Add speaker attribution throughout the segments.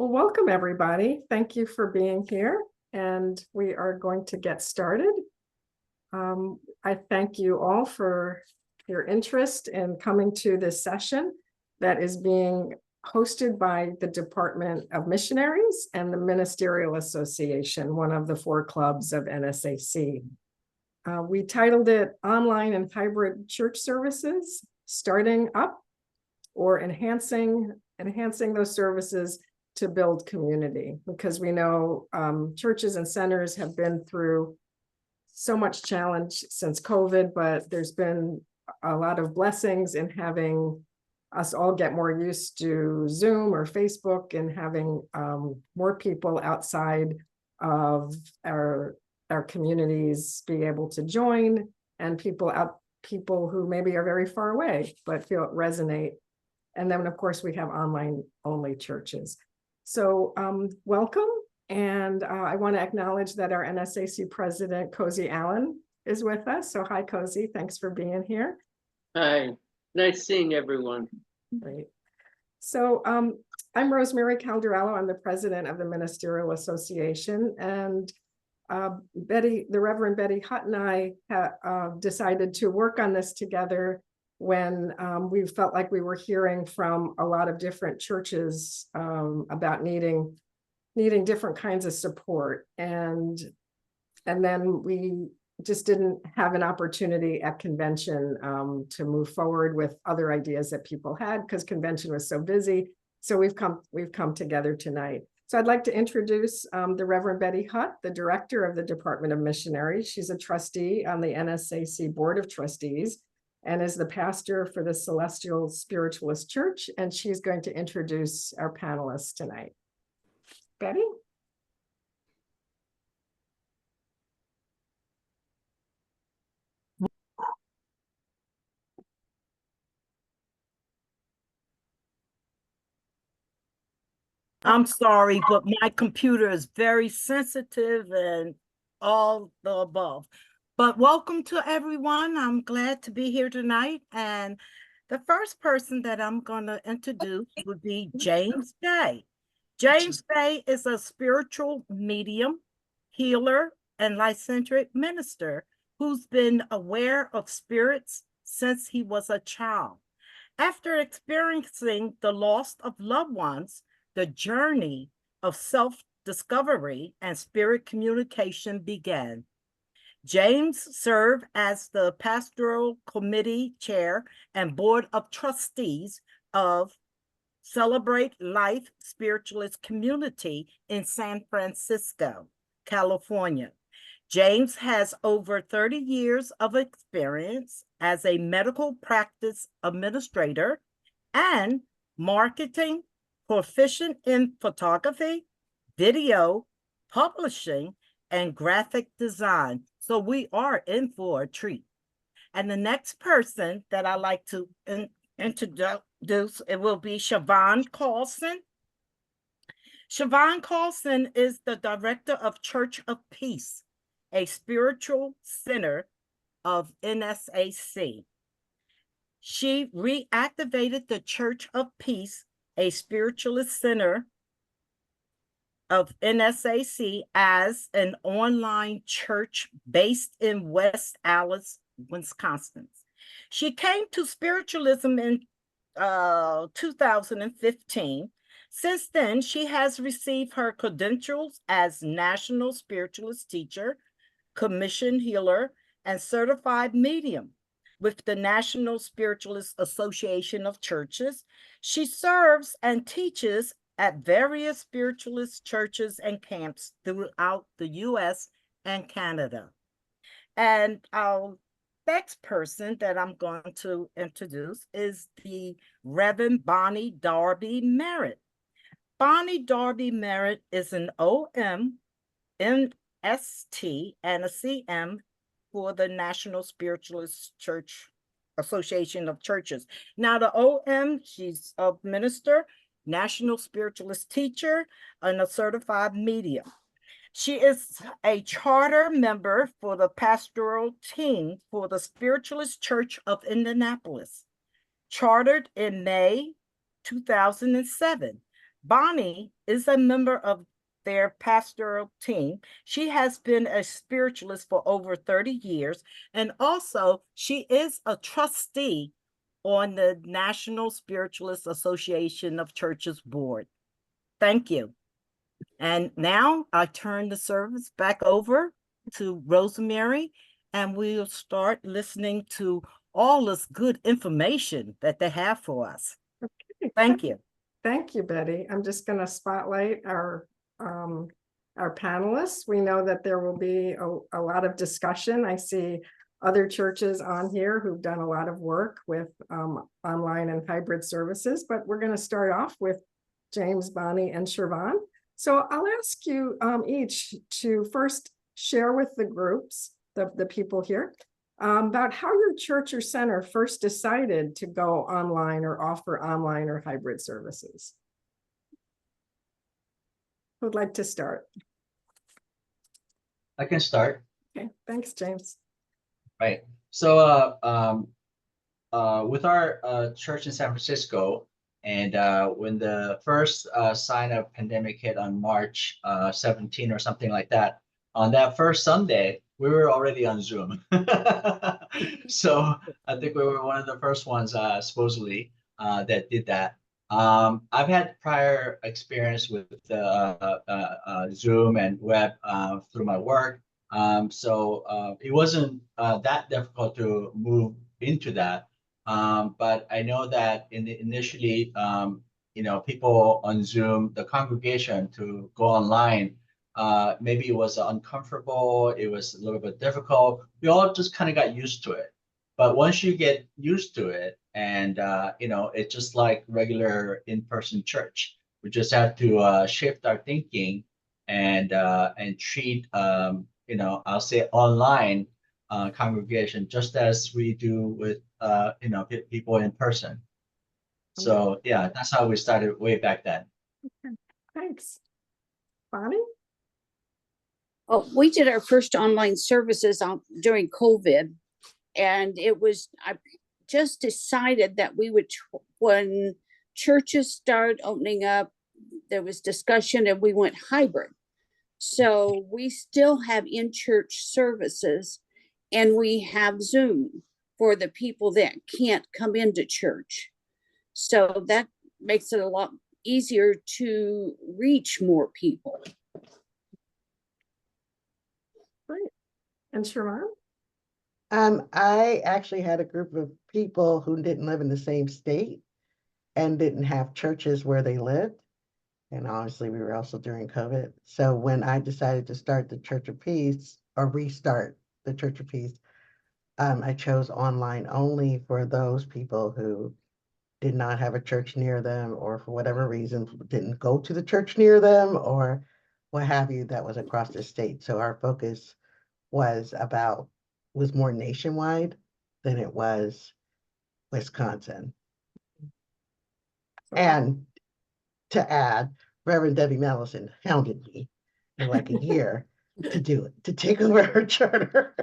Speaker 1: Well, welcome everybody. Thank you for being here, and we are going to get started. I thank you all for your interest in coming to this session that is being hosted by the Department of Missionaries and the Ministerial Association, one of the 4 clubs of NSAC. We titled it Online and Hybrid Church Services, Starting Up or Enhancing those services to build community, because we know churches and centers have been through so much challenge since COVID, but there's been a lot of blessings in having us all get more used to Zoom or Facebook and having more people outside of our communities be able to join, and people who maybe are very far away but feel it resonate. And then of course we have online only churches. So welcome. And I want to acknowledge that our NSAC president, Cozy Allen, is with us. So hi, Cozy, thanks for being here.
Speaker 2: Hi, nice seeing everyone.
Speaker 1: Great. So I'm Rosemary Caldarello. I'm the president of the Ministerial Association. And the Reverend Betty Hutt and I decided to work on this together when we felt like we were hearing from a lot of different churches about needing different kinds of support. And then we just didn't have an opportunity at convention to move forward with other ideas that people had because convention was so busy. So we've come together tonight. So I'd like to introduce the Reverend Betty Hutt, the director of the Department of Missionaries. She's a trustee on the NSAC Board of Trustees and is the pastor for the Celestial Spiritualist Church. And she's going to introduce our panelists tonight. Betty?
Speaker 3: I'm sorry, but my computer is very sensitive and all the above. But welcome to everyone. I'm glad to be here tonight. And the first person that I'm going to introduce would be James Bae. James Bae is a spiritual medium, healer, and licentiate minister who's been aware of spirits since he was a child. After experiencing the loss of loved ones, the journey of self-discovery and spirit communication began. James served as the pastoral committee chair and board of trustees of Celebrate Life Spiritualist Community in San Francisco, California. James has over 30 years of experience as a medical practice administrator and marketing, proficient in photography, video, publishing, and graphic design. So we are in for a treat. And the next person that I like to introduce, it will be Charvonne Carlson. Charvonne Carlson is the director of Church of Peace, a spiritual center of NSAC. She reactivated the Church of Peace, a spiritualist center of NSAC, as an online church based in West Allis, Wisconsin. She came to spiritualism in 2015. Since then, she has received her credentials as National Spiritualist Teacher, Commissioned Healer, and Certified Medium with the National Spiritualist Association of Churches. She serves and teaches at various spiritualist churches and camps throughout the U.S. and Canada. And our next person that I'm going to introduce is the Reverend Bonnie Darby Merritt. Bonnie Darby Merritt is an OM, NST, and a CM for the National Spiritualist Church Association of Churches. Now the OM, she's a minister, National Spiritualist Teacher, and a certified medium. She is a charter member for the pastoral team for the Spiritualist Church of Indianapolis, chartered in May 2007. Bonnie is a member of their pastoral team. She has been a spiritualist for over 30 years, and also she is a trustee on the National Spiritualist Association of Churches board. Thank you. And now I turn the service back over to Rosemary, and we'll start listening to all this good information that they have for us.
Speaker 1: Okay.
Speaker 3: Thank you.
Speaker 1: Thank you, Betty. I'm just going to spotlight our panelists. We know that there will be a lot of discussion. I see other churches on here who've done a lot of work with online and hybrid services, but we're going to start off with James, Bonnie, and Charvonne. So I'll ask you each to first share with the groups, the people here, about how your church or center first decided to go online or offer online or hybrid services. Who'd like to start?
Speaker 4: I can start.
Speaker 1: Okay, thanks, James.
Speaker 4: Right. So with our church in San Francisco, and when the first sign of pandemic hit on March 17 or something like that, on that first Sunday, we were already on Zoom. So I think we were one of the first ones supposedly that did that. I've had prior experience with Zoom and web through my work. So it wasn't that difficult to move into that. But I know that initially, people on Zoom, the congregation to go online, maybe it was uncomfortable, it was a little bit difficult. We all just kind of got used to it. But once you get used to it, and it's just like regular in-person church. We just have to shift our thinking and treat I'll say online congregation just as we do with people in person. So yeah, that's how we started way back then.
Speaker 1: Okay, thanks. Bonnie?
Speaker 5: Well, we did our first online services during COVID, and I just decided that we would, when churches started opening up, there was discussion and we went hybrid. So we still have in-church services, and we have Zoom for the people that can't come into church. So that makes it a lot easier to reach more people.
Speaker 1: Great. And Charvonne?
Speaker 6: I actually had a group of people who didn't live in the same state and didn't have churches where they lived. And obviously we were also during COVID. So when I decided to start the Church of Peace or restart the Church of Peace, I chose online only for those people who did not have a church near them, or for whatever reason didn't go to the church near them, or what have you, that was across the state. So our focus was more nationwide than it was Wisconsin. And to add, Reverend Debbie Mellison hounded me for like a year to take over her charter.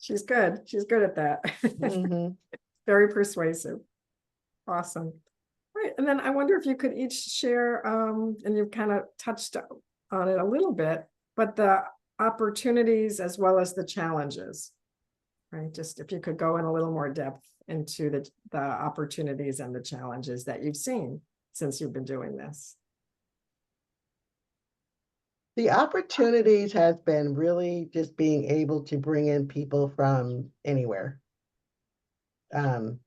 Speaker 1: She's good. She's good at that.
Speaker 6: Mm-hmm.
Speaker 1: Very persuasive. Awesome. Right. And then I wonder if you could each share, and you've kind of touched on it a little bit, but the opportunities as well as the challenges, right? Just if you could go in a little more depth into the opportunities and the challenges that you've seen since you've been doing this.
Speaker 6: The opportunities has been really just being able to bring in people from anywhere.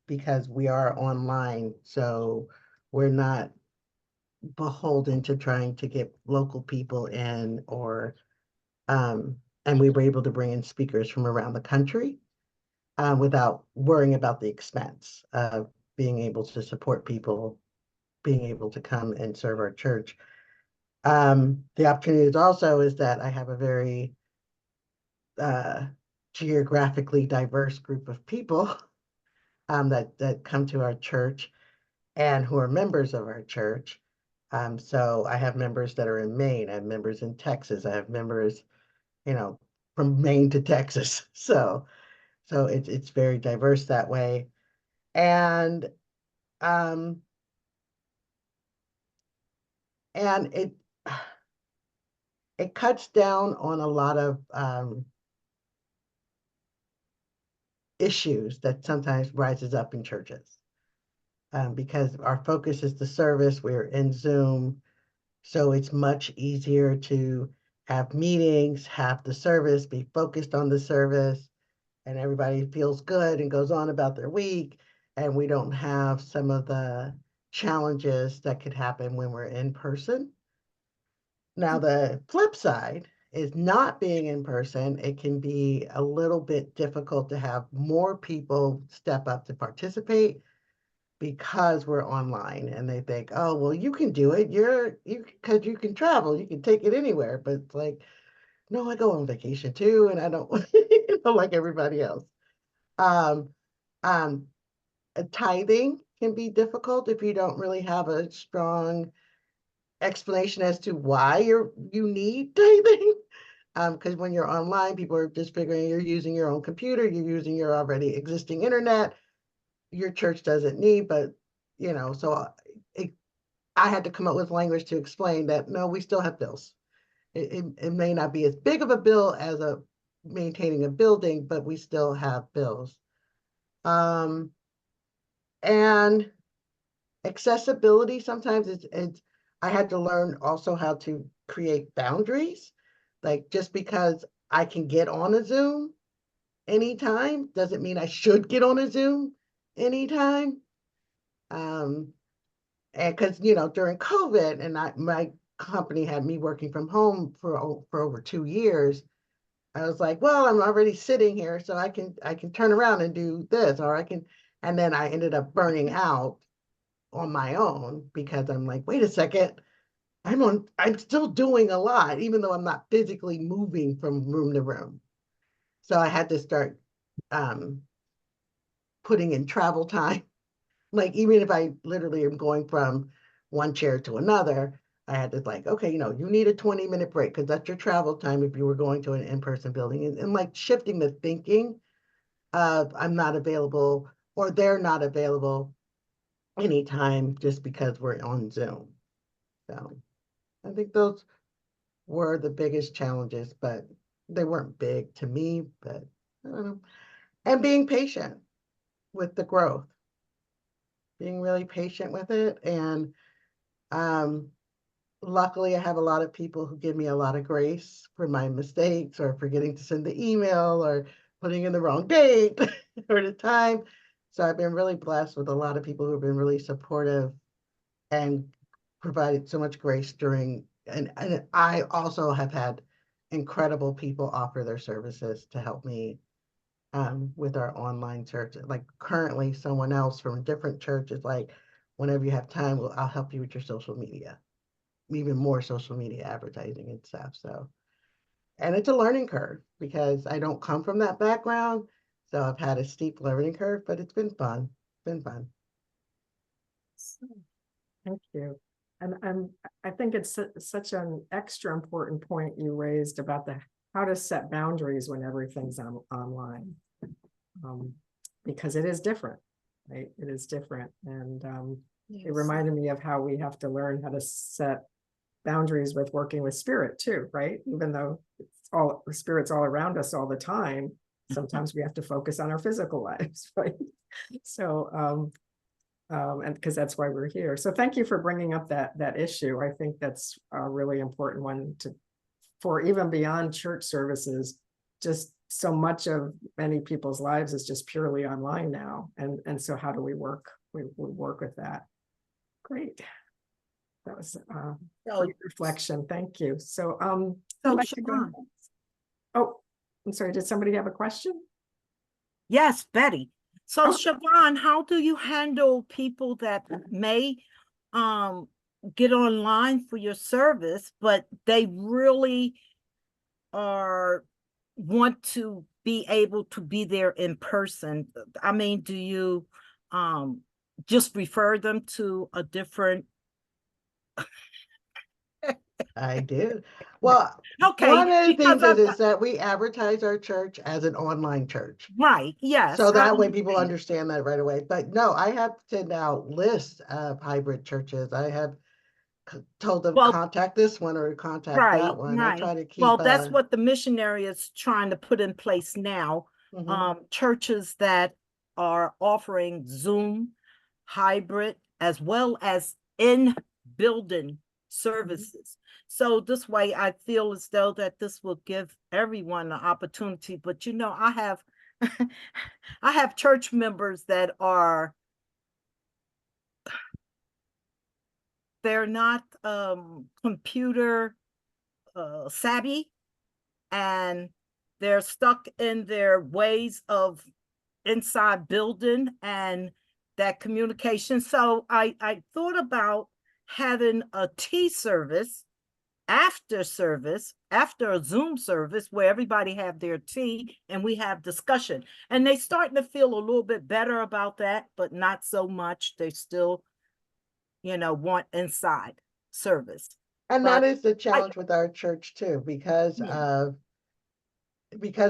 Speaker 6: Because we are online, so we're not beholden to trying to get local people in, or and we were able to bring in speakers from around the country without worrying about the expense of being able to support people, being able to come and serve our church. The opportunities also is that I have a very geographically diverse group of people that come to our church and who are members of our church. So I have members that are in Maine, I have members in Texas, I have members, from Maine to Texas. So it's very diverse that way. And And it cuts down on a lot of issues that sometimes rises up in churches. Because our focus is the service, we're in Zoom, so it's much easier to have meetings, have the service, be focused on the service, and everybody feels good and goes on about their week, and we don't have some of the challenges that could happen when we're in person. Now, the flip side is not being in person. It can be a little bit difficult to have more people step up to participate because we're online, and they think, oh, well, you can do it. Because you can travel, you can take it anywhere. But it's like, no, I go on vacation too, and I don't like everybody else. Tithing can be difficult if you don't really have a strong explanation as to why you need tithing. Because when you're online, people are just figuring you're using your own computer, you're using your already existing internet, your church doesn't need, but so I had to come up with language to explain that, no, we still have bills. It may not be as big of a bill as maintaining a building, but we still have bills. And accessibility, sometimes I had to learn also how to create boundaries. Like, just because I can get on a Zoom anytime doesn't mean I should get on a Zoom anytime. And because during COVID, and my company had me working from home for over 2 years, I was like, well, I'm already sitting here, so I can turn around and do this, or and then I ended up burning out on my own, because I'm like, wait a second, I'm still doing a lot, even though I'm not physically moving from room to room. So I had to start putting in travel time. Like, even if I literally am going from one chair to another, I had to okay, you need a 20-minute break, because that's your travel time if you were going to an in-person building, and like shifting the thinking of, I'm not available, or they're not available anytime just because we're on Zoom. So I think those were the biggest challenges, but they weren't big to me, but I don't know. And being patient with the growth, being really patient with it. And luckily, I have a lot of people who give me a lot of grace for my mistakes, or forgetting to send the email, or putting in the wrong date or the time. So I've been really blessed with a lot of people who have been really supportive and provided so much grace during, and I also have had incredible people offer their services to help me with our online church. Like, currently, someone else from a different church is like, whenever you have time, I'll help you with your social media, even more social media advertising and stuff. So, and it's a learning curve, because I don't come from that background. So I've had a steep learning curve, but it's been fun. It's been fun.
Speaker 1: Thank you. And I think it's such an extra important point you raised about how to set boundaries when everything's online, because it is different, right? It is different, and
Speaker 5: Yes.
Speaker 1: it reminded me of how we have to learn how to set boundaries with working with spirit too, right? Even though the spirit's all around us all the time, sometimes we have to focus on our physical lives, right? So and because that's why we're here. So thank you for bringing up that issue. I think that's a really important one for even beyond church services. Just so much of many people's lives is just purely online now, and so how do we work? We work with that. Great. That was great reflection. Thank you. So I'd like to go. Oh, I'm sorry. Did somebody have a question?
Speaker 3: Yes, Betty. So Charvonne, how do you handle people that may get online for your service, but they really want to be able to be there in person? I mean, do you just refer them to a different?
Speaker 6: I do. Well,
Speaker 3: okay.
Speaker 6: One of the things is that we advertise our church as an online church.
Speaker 3: Right. Yes.
Speaker 6: So that way people understand that right away. But no, I have sent out lists of hybrid churches. I have told them
Speaker 3: Well,
Speaker 6: contact this one or contact
Speaker 3: right,
Speaker 6: that one. I
Speaker 3: right.
Speaker 6: try to keep.
Speaker 3: Well, that's what the missionary is trying to put in place now.
Speaker 6: Mhm.
Speaker 3: Churches that are offering Zoom, hybrid, as well as in-building services. So this way, I feel as though that this will give everyone an opportunity. But you know, I have I have church members that are, they're not computer savvy, and they're stuck in their ways of inside building and that communication. So I thought about having a tea service after a Zoom service where everybody have their tea and we have discussion. And they starting to feel a little bit better about that, but not so much. They still, you know, want inside service.
Speaker 6: And
Speaker 3: But
Speaker 6: that is the challenge with our church too, because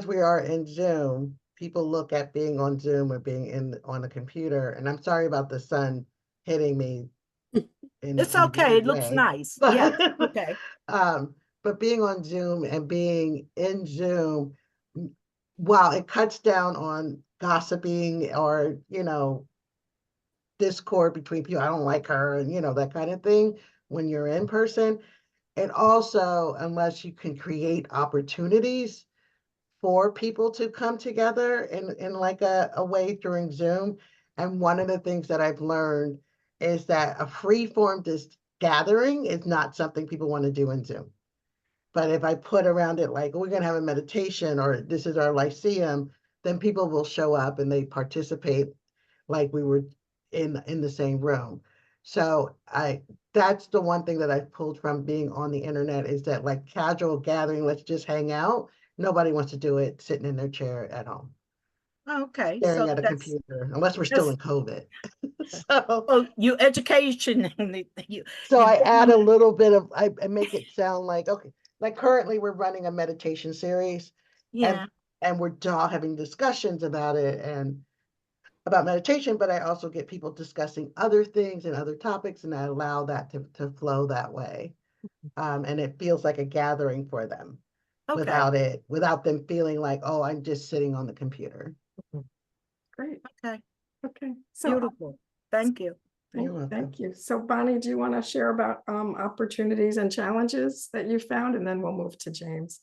Speaker 6: we are in Zoom, people look at being on Zoom or being on a computer. And I'm sorry about the sun hitting me.
Speaker 3: It's
Speaker 6: in a
Speaker 3: okay.
Speaker 6: weird
Speaker 3: It looks
Speaker 6: way.
Speaker 3: nice.
Speaker 6: But,
Speaker 3: Yeah. Okay.
Speaker 6: but being on Zoom and being in Zoom, while it cuts down on gossiping or, you know, discord between people, I don't like her, and, you know, that kind of thing when you're in person. And also, unless you can create opportunities for people to come together in like a way during Zoom. And one of the things that I've learned is that a free form gathering is not something people want to do in Zoom. But if I put around it like, we're going to have a meditation or this is our lyceum, then people will show up and they participate like we were in the same room. So that's the one thing that I've pulled from being on the internet is that like casual gathering, let's just hang out. Nobody wants to do it sitting in their chair at home,
Speaker 3: Okay.
Speaker 6: staring
Speaker 3: So
Speaker 6: at a
Speaker 3: that's
Speaker 6: computer, unless we're still in COVID. So,
Speaker 3: well, you education. you
Speaker 6: I
Speaker 3: give
Speaker 6: add
Speaker 3: them,
Speaker 6: a little bit of, I make it sound like, okay, like currently we're running a meditation series
Speaker 3: yeah.
Speaker 6: and we're all having discussions about it and about meditation, but I also get people discussing other things and other topics, and I allow that to flow that way. And it feels like a gathering for them
Speaker 3: Okay.
Speaker 6: without them feeling like, oh, I'm just sitting on the computer.
Speaker 1: Great.
Speaker 3: Okay.
Speaker 1: Okay. So
Speaker 3: Beautiful. Thank you.
Speaker 6: You're welcome.
Speaker 1: thank you. So Bonnie, do you want to share about opportunities and challenges that you found? And then we'll move to James.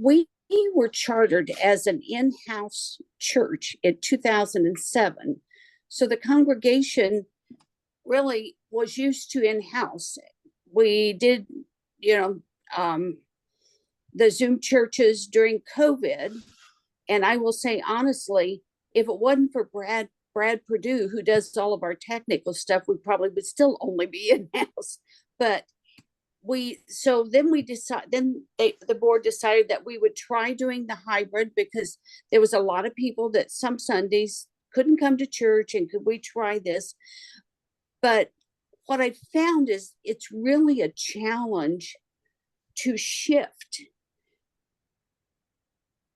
Speaker 5: We were chartered as an in-house church in 2007. So the congregation really was used to in-house. We did, the Zoom churches during COVID. And I will say so if it wasn't for Brad Purdue, who does all of our technical stuff, we probably would still only be in-house. But the board decided that we would try doing the hybrid because there was a lot of people that some Sundays couldn't come to church, and could we try this? But what I found is it's really a challenge to shift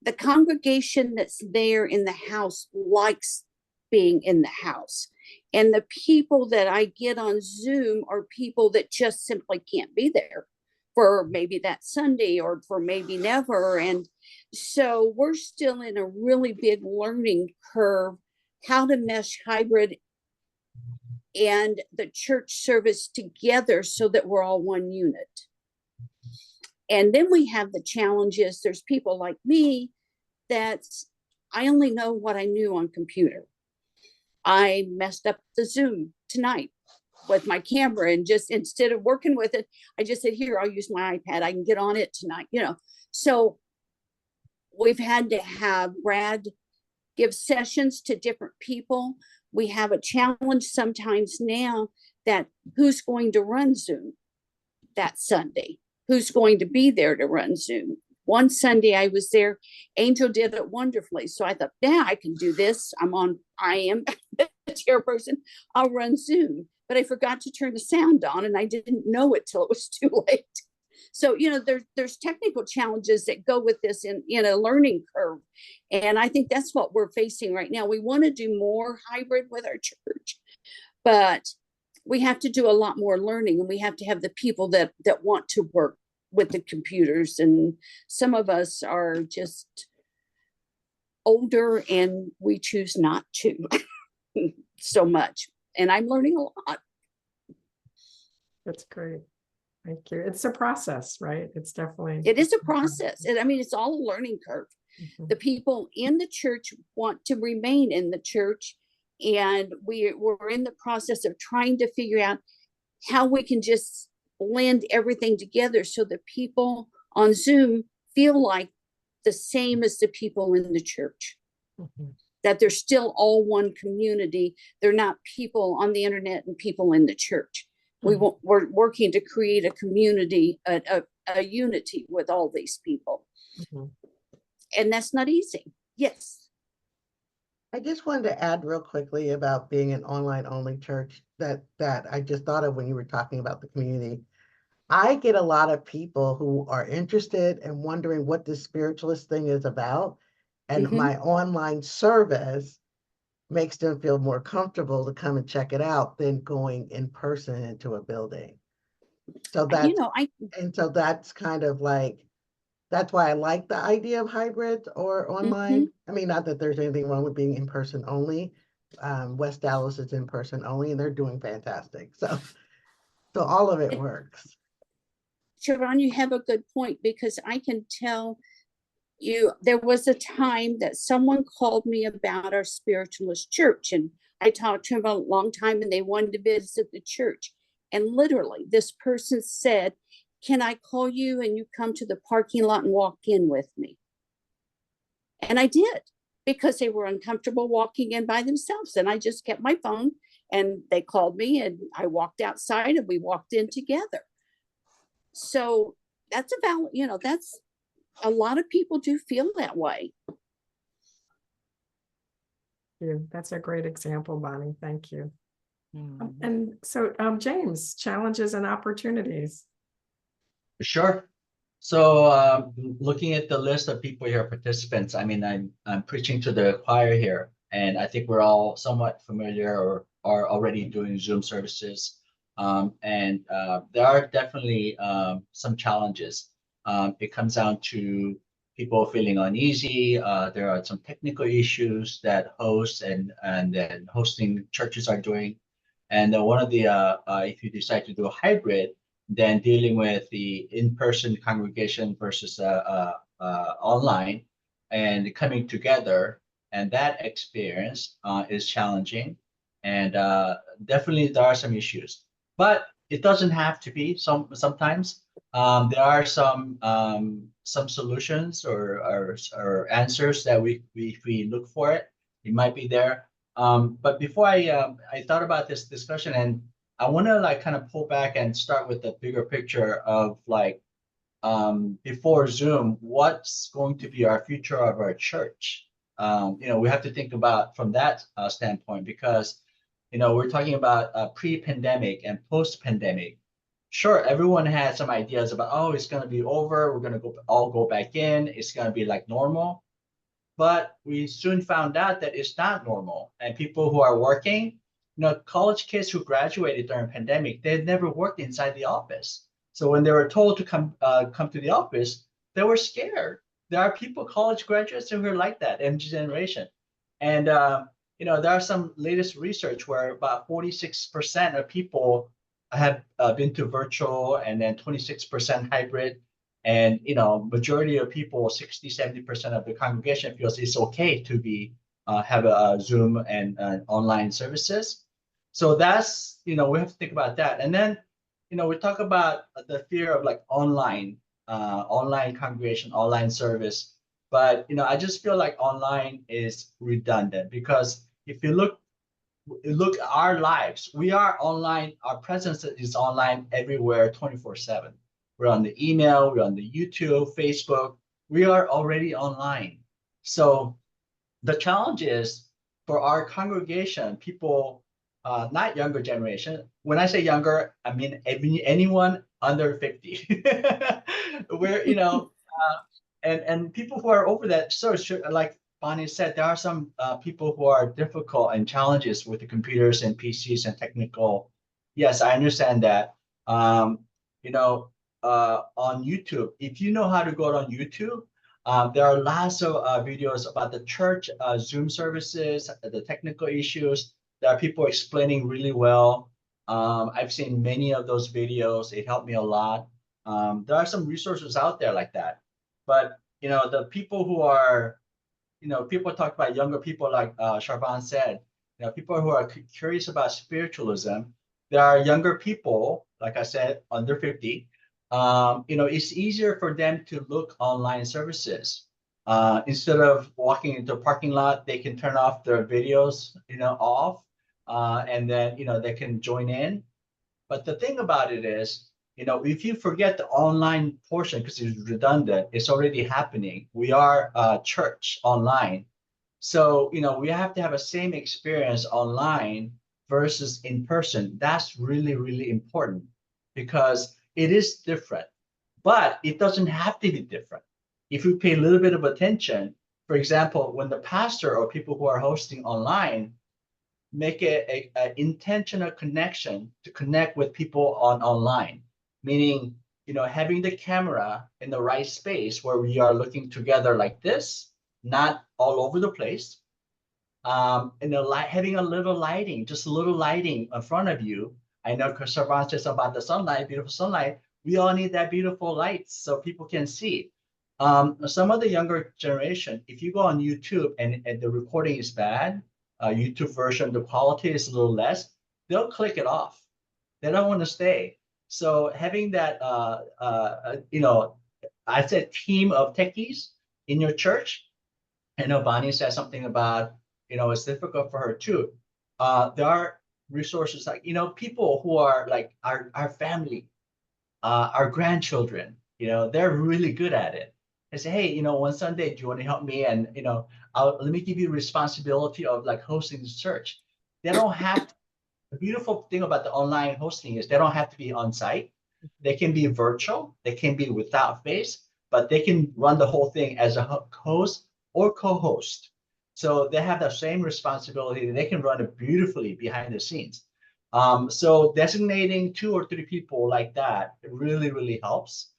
Speaker 5: the congregation that's there in the house likes being in the house. And the people that I get on Zoom are people that just simply can't be there for maybe that Sunday or for maybe never. And so we're still in a really big learning curve, how to mesh hybrid and the church service together so that we're all one unit. And then we have the challenges. There's people like me that I only know what I knew on computer. I messed up the Zoom tonight with my camera, and just instead of working with it, I just said, here, I'll use my iPad. I can get on it tonight, So we've had to have Brad give sessions to different people. We have a challenge sometimes now that who's going to run Zoom that Sunday? Who's going to be there to run Zoom? One Sunday I was there, Angel did it wonderfully. So I thought, yeah, I can do this. I am the chairperson. I'll run Zoom. But I forgot to turn the sound on, and I didn't know it till it was too late. So, there's technical challenges that go with this in a learning curve. And I think that's what we're facing right now. We want to do more hybrid with our church, but we have to do a lot more learning, and we have to have the people that want to work with the computers. And some of us are just older and we choose not to so much. And I'm learning a lot.
Speaker 1: That's great. Thank you. It's a process, right? It's definitely.
Speaker 5: It is a process. And I mean, it's all a learning curve.
Speaker 1: Mhm.
Speaker 5: The people in the church want to remain in the church, and we're in the process of trying to figure out how we can just blend everything together so that people on Zoom feel like the same as the people in the church,
Speaker 1: Mhm.
Speaker 5: that they're still all one community. They're not people on the internet and people in the church.
Speaker 1: Mhm.
Speaker 5: We're working to create a community, a unity with all these people.
Speaker 1: Mhm.
Speaker 5: And that's not easy. Yes.
Speaker 6: I just wanted to add real quickly about being an online only church that I just thought of when you were talking about the community. I get a lot of people who are interested and wondering what this spiritualist thing is about. And
Speaker 5: Mhm.
Speaker 6: my online service makes them feel more comfortable to come and check it out than going in person into a building. So
Speaker 5: You know,
Speaker 6: that's kind of like, that's why I like the idea of hybrid or online. I mean, not that there's anything wrong with being in person only. West Dallas is in person only, and they're doing fantastic. So all of it works.
Speaker 5: Charvonne, you have a good point, because I can tell you there was a time that someone called me about our Spiritualist Church, and I talked to them a long time, and they wanted to visit the church. And literally, this person said, "Can I call you and you come to the parking lot and walk in with me?" And I did, because they were uncomfortable walking in by themselves. And I just kept my phone, and they called me, and I walked outside and we walked in together. So that's about, that's a lot of people do feel that way.
Speaker 1: Yeah, that's a great example, Bonnie. Thank you.
Speaker 3: Mhm.
Speaker 1: And so, James, challenges and opportunities.
Speaker 4: Sure. So looking at the list of people here, participants, I mean, I'm preaching to the choir here, and I think we're all somewhat familiar or are already doing Zoom services. And there are definitely some challenges. It comes down to people feeling uneasy. There are some technical issues that hosts and then hosting churches are doing. And one of the if you decide to do a hybrid, then dealing with the in-person congregation versus online and coming together, and that experience is challenging, and definitely there are some issues, but it doesn't have to be. Sometimes there are some solutions or answers that if we look for it, it might be there. But before I thought about this discussion, and I want to like kind of pull back and start with the bigger picture of like before Zoom, what's going to be our future of our church? We have to think about from that standpoint, because we're talking about pre-pandemic and post-pandemic. Sure, everyone had some ideas about, oh, it's going to be over. We're going to all go back in. It's going to be like normal. But we soon found out that it's not normal. And people who are working, college kids who graduated during pandemic, they had never worked inside the office. So when they were told to come to the office, they were scared. There are people, college graduates, who are like that, MG generation. And there are some latest research where about 46% of people have been to virtual, and then 26% hybrid. And majority of people, 60-70% of the congregation feels it's okay to be have a Zoom and online services. So that's we have to think about that. And then we talk about the fear of like online congregation, online service. But I just feel like online is redundant, because if you look at our lives, we are online. Our presence is online everywhere, 24/7. We're on the email, we're on the YouTube, Facebook. We are already online. So the challenge is for our congregation, people, not younger generation. When I say younger, I mean anyone under 50. Where and people who are over that. So like Bonnie said, there are some people who are difficult and challenges with the computers and PCs and technical Yes, I understand that. You know, on YouTube, if you know how to go on YouTube, there are lots of videos about the church Zoom services, the technical issues. There are people explaining really well. I've seen many of those videos. It helped me a lot. There are some resources out there like that. But, you know, the people who are, you know, people talk about younger people like Charvonne said, you know, people who are curious about spiritualism. There are younger people, like I said, under 50. You know, it's easier for them to look online services. Instead of walking into a parking lot, they can turn off their videos, you know, off, and then, you know, they can join in. But the thing about it is, you know, if you forget the online portion because it's redundant, it's already happening. We are church online. So, you know, we have to have a same experience online versus in person. That's really, really important because it is different, but it doesn't have to be different. If we pay a little bit of attention, for example, when the pastor or people who are hosting online make a intentional connection to connect with people on online, meaning, you know, having the camera in the right space where we are looking together like this, not all over the place. And the light, having a little lighting, just a little lighting in front of you. I know Charvonne says about the sunlight, beautiful sunlight. We all need that beautiful light so people can see. Some of the younger generation, if you go on YouTube and the recording is bad, YouTube version, the quality is a little less, they'll click it off. They don't want to stay. So having that, you know, I said team of techies in your church. I know Bonnie said something about, you know, it's difficult for her too. There are resources like, you know, people who are like our family, our grandchildren, you know, they're really good at it. They say, hey, you know, one Sunday, do you want to help me? And, you know, let me give you responsibility of like hosting the church. They don't have to, the beautiful thing about the online hosting is they don't have to be on site. They can be virtual, they can be without face, but they can run the whole thing as a host or co-host. So they have the same responsibility. They can run it beautifully behind the scenes. So designating 2 or 3 people like that really, really helps.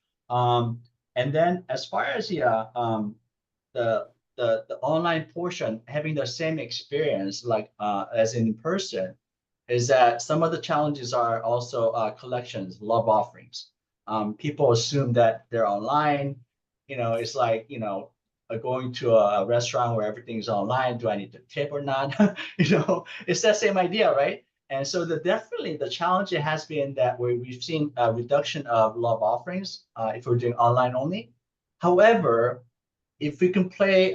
Speaker 4: And then as far as the the online portion, having the same experience like as in person, is that some of the challenges are also collections, love offerings. People assume that they're online. You know, it's like, you know, going to a restaurant where everything's online. Do I need to tip or not? You know, it's that same idea, right? And so definitely the challenge it has been that we've seen a reduction of love offerings if we're doing online only. However, if we can play,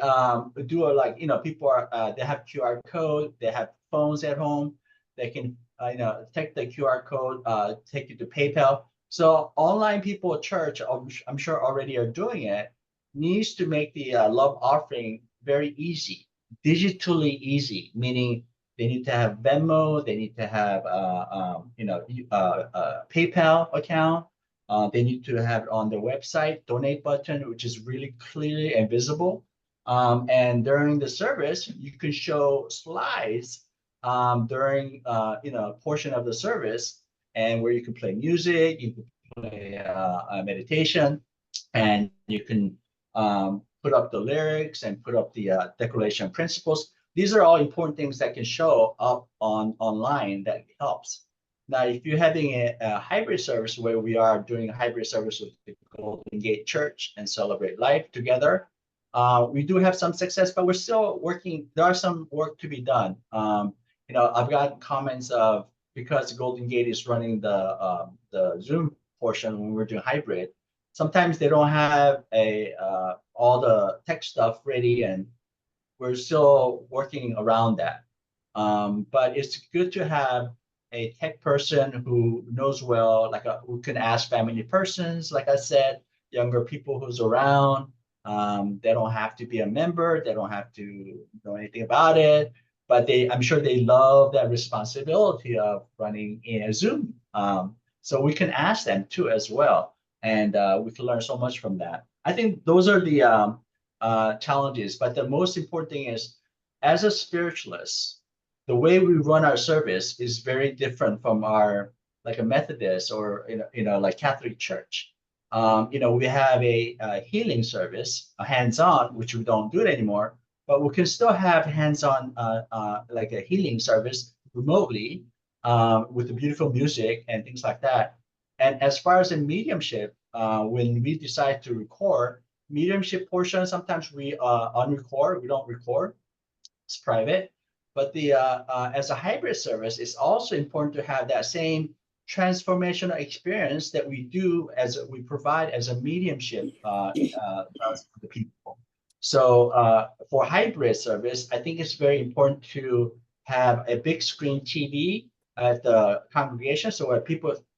Speaker 4: do a like, you know, people are, they have QR code, they have phones at home, they can, you know, take the QR code, take you to PayPal. So online people at church, I'm sure already are doing it, needs to make the love offering very easy, digitally easy, meaning they need to have Venmo, they need to have, you know, PayPal account. They need to have on their website, donate button, which is really clearly and visible. And during the service, you can show slides during, you know, a portion of the service, and where you can play music, you can play a meditation, and you can put up the lyrics and put up the declaration principles. These are all important things that can show up on online that helps. Now, if you're having a hybrid service where we are doing a hybrid service with the Golden Gate Church and Celebrate Life together, we do have some success, but we're still working. There are some work to be done. You know, I've got comments of, because Golden Gate is running the Zoom portion when we're doing hybrid, sometimes they don't have all the tech stuff ready, and we're still working around that. But it's good to have a tech person who knows well, like who can ask family persons, like I said, younger people who's around. They don't have to be a member, they don't have to know anything about it, but I'm sure they love that responsibility of running in a Zoom. So we can ask them too as well, and we can learn so much from that. I think those are the challenges, but the most important thing is, as a spiritualist, the way we run our service is very different from our like a Methodist or like Catholic Church. We have a healing service, a hands-on, which we don't do it anymore, but we can still have hands-on like a healing service remotely with the beautiful music and things like that. And as far as the mediumship, when we decide to record, mediumship portion, sometimes we unrecord, we don't record, it's private. But the as a hybrid service, it's also important to have that same transformational experience that we do as we provide as a mediumship for the people. So for hybrid service, I think it's very important to have a big screen TV at the congregation so where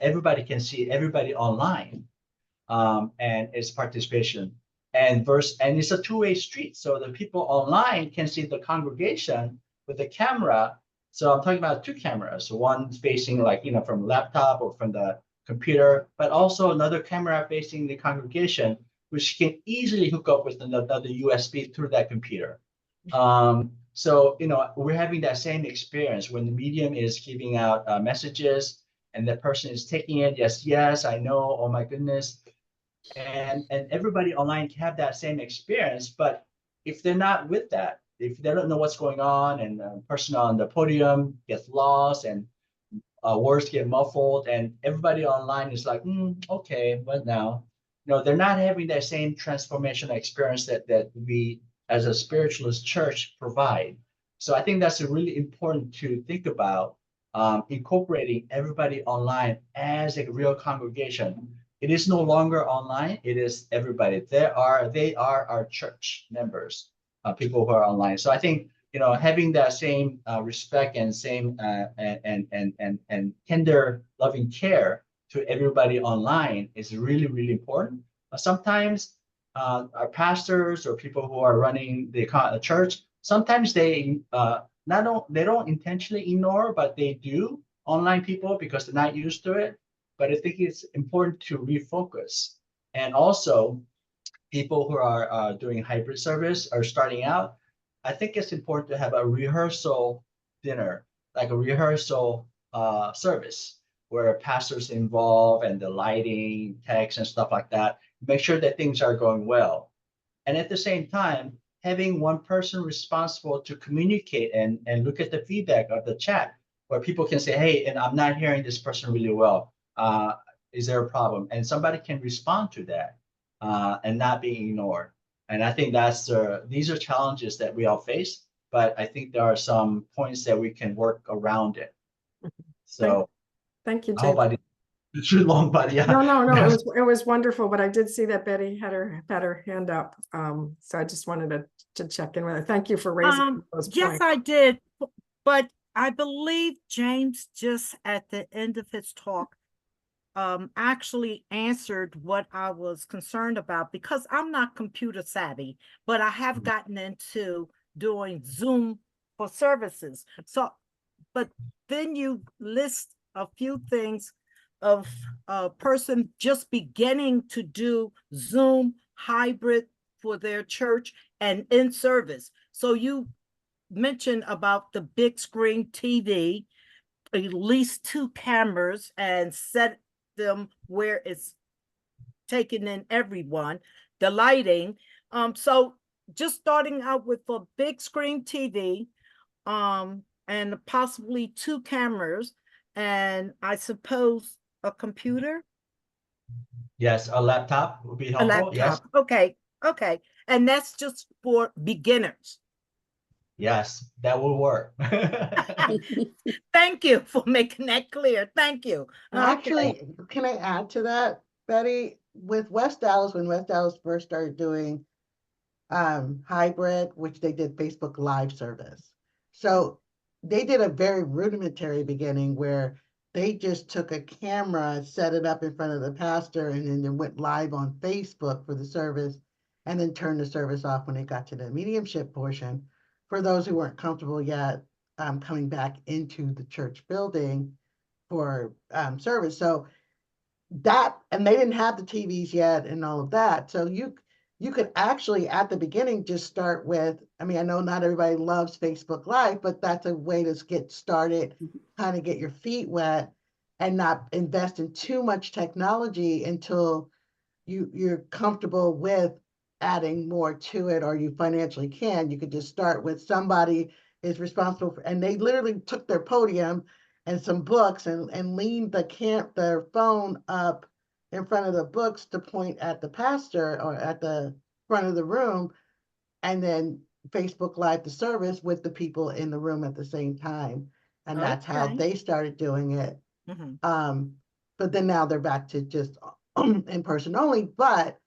Speaker 4: everybody can see everybody online, and it's participation. And it's a two-way street. So the people online can see the congregation with the camera. So I'm talking about two cameras. So one facing from laptop or from the computer, but also another camera facing the congregation, which can easily hook up with another USB through that computer. So we're having that same experience when the medium is giving out messages and the person is taking it. Yes, I know. Oh my goodness. And everybody online can have that same experience. But if they're not with that, if they don't know what's going on, and the person on the podium gets lost and words get muffled, and everybody online is like, okay, what now? They're not having that same transformational experience that we as a spiritualist church provide. So I think that's really important to think about, incorporating everybody online as a real congregation. It is no longer online, it is everybody. They are our church members, people who are online. So I think having that same respect and same and tender loving care to everybody online is really, really important. Sometimes our pastors or people who are running the church, sometimes they don't intentionally ignore, but they do online people because they're not used to it. But I think it's important to refocus. And also, people who are doing hybrid service or starting out, I think it's important to have a rehearsal dinner, like a rehearsal service where pastors involved and the lighting, text, and stuff like that. Make sure that things are going well. And at the same time, having one person responsible to communicate and look at the feedback of the chat, where people can say, hey, and I'm not hearing this person really well. Is there a problem? And somebody can respond to that and not being ignored. And I think these are challenges that we all face, but I think there are some points that we can work around it. So
Speaker 1: thank you,
Speaker 4: I hope
Speaker 1: James.
Speaker 4: I didn't too long, but yeah.
Speaker 1: No, it was wonderful, but I did see that Betty had her hand up. So I just wanted to check in with her. Thank you for raising those points.
Speaker 3: Yes, I did, but I believe James just at the end of his talk actually answered what I was concerned about, because I'm not computer savvy, but I have gotten into doing Zoom for services. So, but then you list a few things of a person just beginning to do Zoom hybrid for their church and in service. So you mentioned about the big screen TV, at least 2 cameras, and set them where it's taking in everyone, the lighting. So just starting out with a big screen TV, and possibly 2 cameras, and I suppose a computer.
Speaker 4: Yes, a laptop would be
Speaker 3: A
Speaker 4: helpful.
Speaker 3: laptop.
Speaker 4: Yes.
Speaker 3: Okay. And that's just for beginners.
Speaker 4: Yes, that will work.
Speaker 3: Thank you for making that clear. Thank you.
Speaker 6: Actually, can I add to that, Betty? With West Dallas, when West Dallas first started doing hybrid, which they did Facebook Live service. So they did a very rudimentary beginning where they just took a camera, set it up in front of the pastor, and then went live on Facebook for the service, and then turned the service off when they got to the mediumship portion. For those who weren't comfortable yet coming back into the church building for service. So that, and they didn't have the TVs yet and all of that. So you could actually at the beginning just start with, I mean, I know not everybody loves Facebook Live, but that's a way to get started, kind of get your feet wet. and not invest in too much technology until you're comfortable with adding more to it, or you financially can. You could just start with somebody is responsible for, and they literally took their podium and some books and leaned their phone up in front of the books to point at the pastor or at the front of the room, and then Facebook Live the service with the people in the room at the same time. And that's how
Speaker 3: Okay.
Speaker 6: they started doing it.
Speaker 3: Mhm.
Speaker 6: But then now they're back to just in person only, but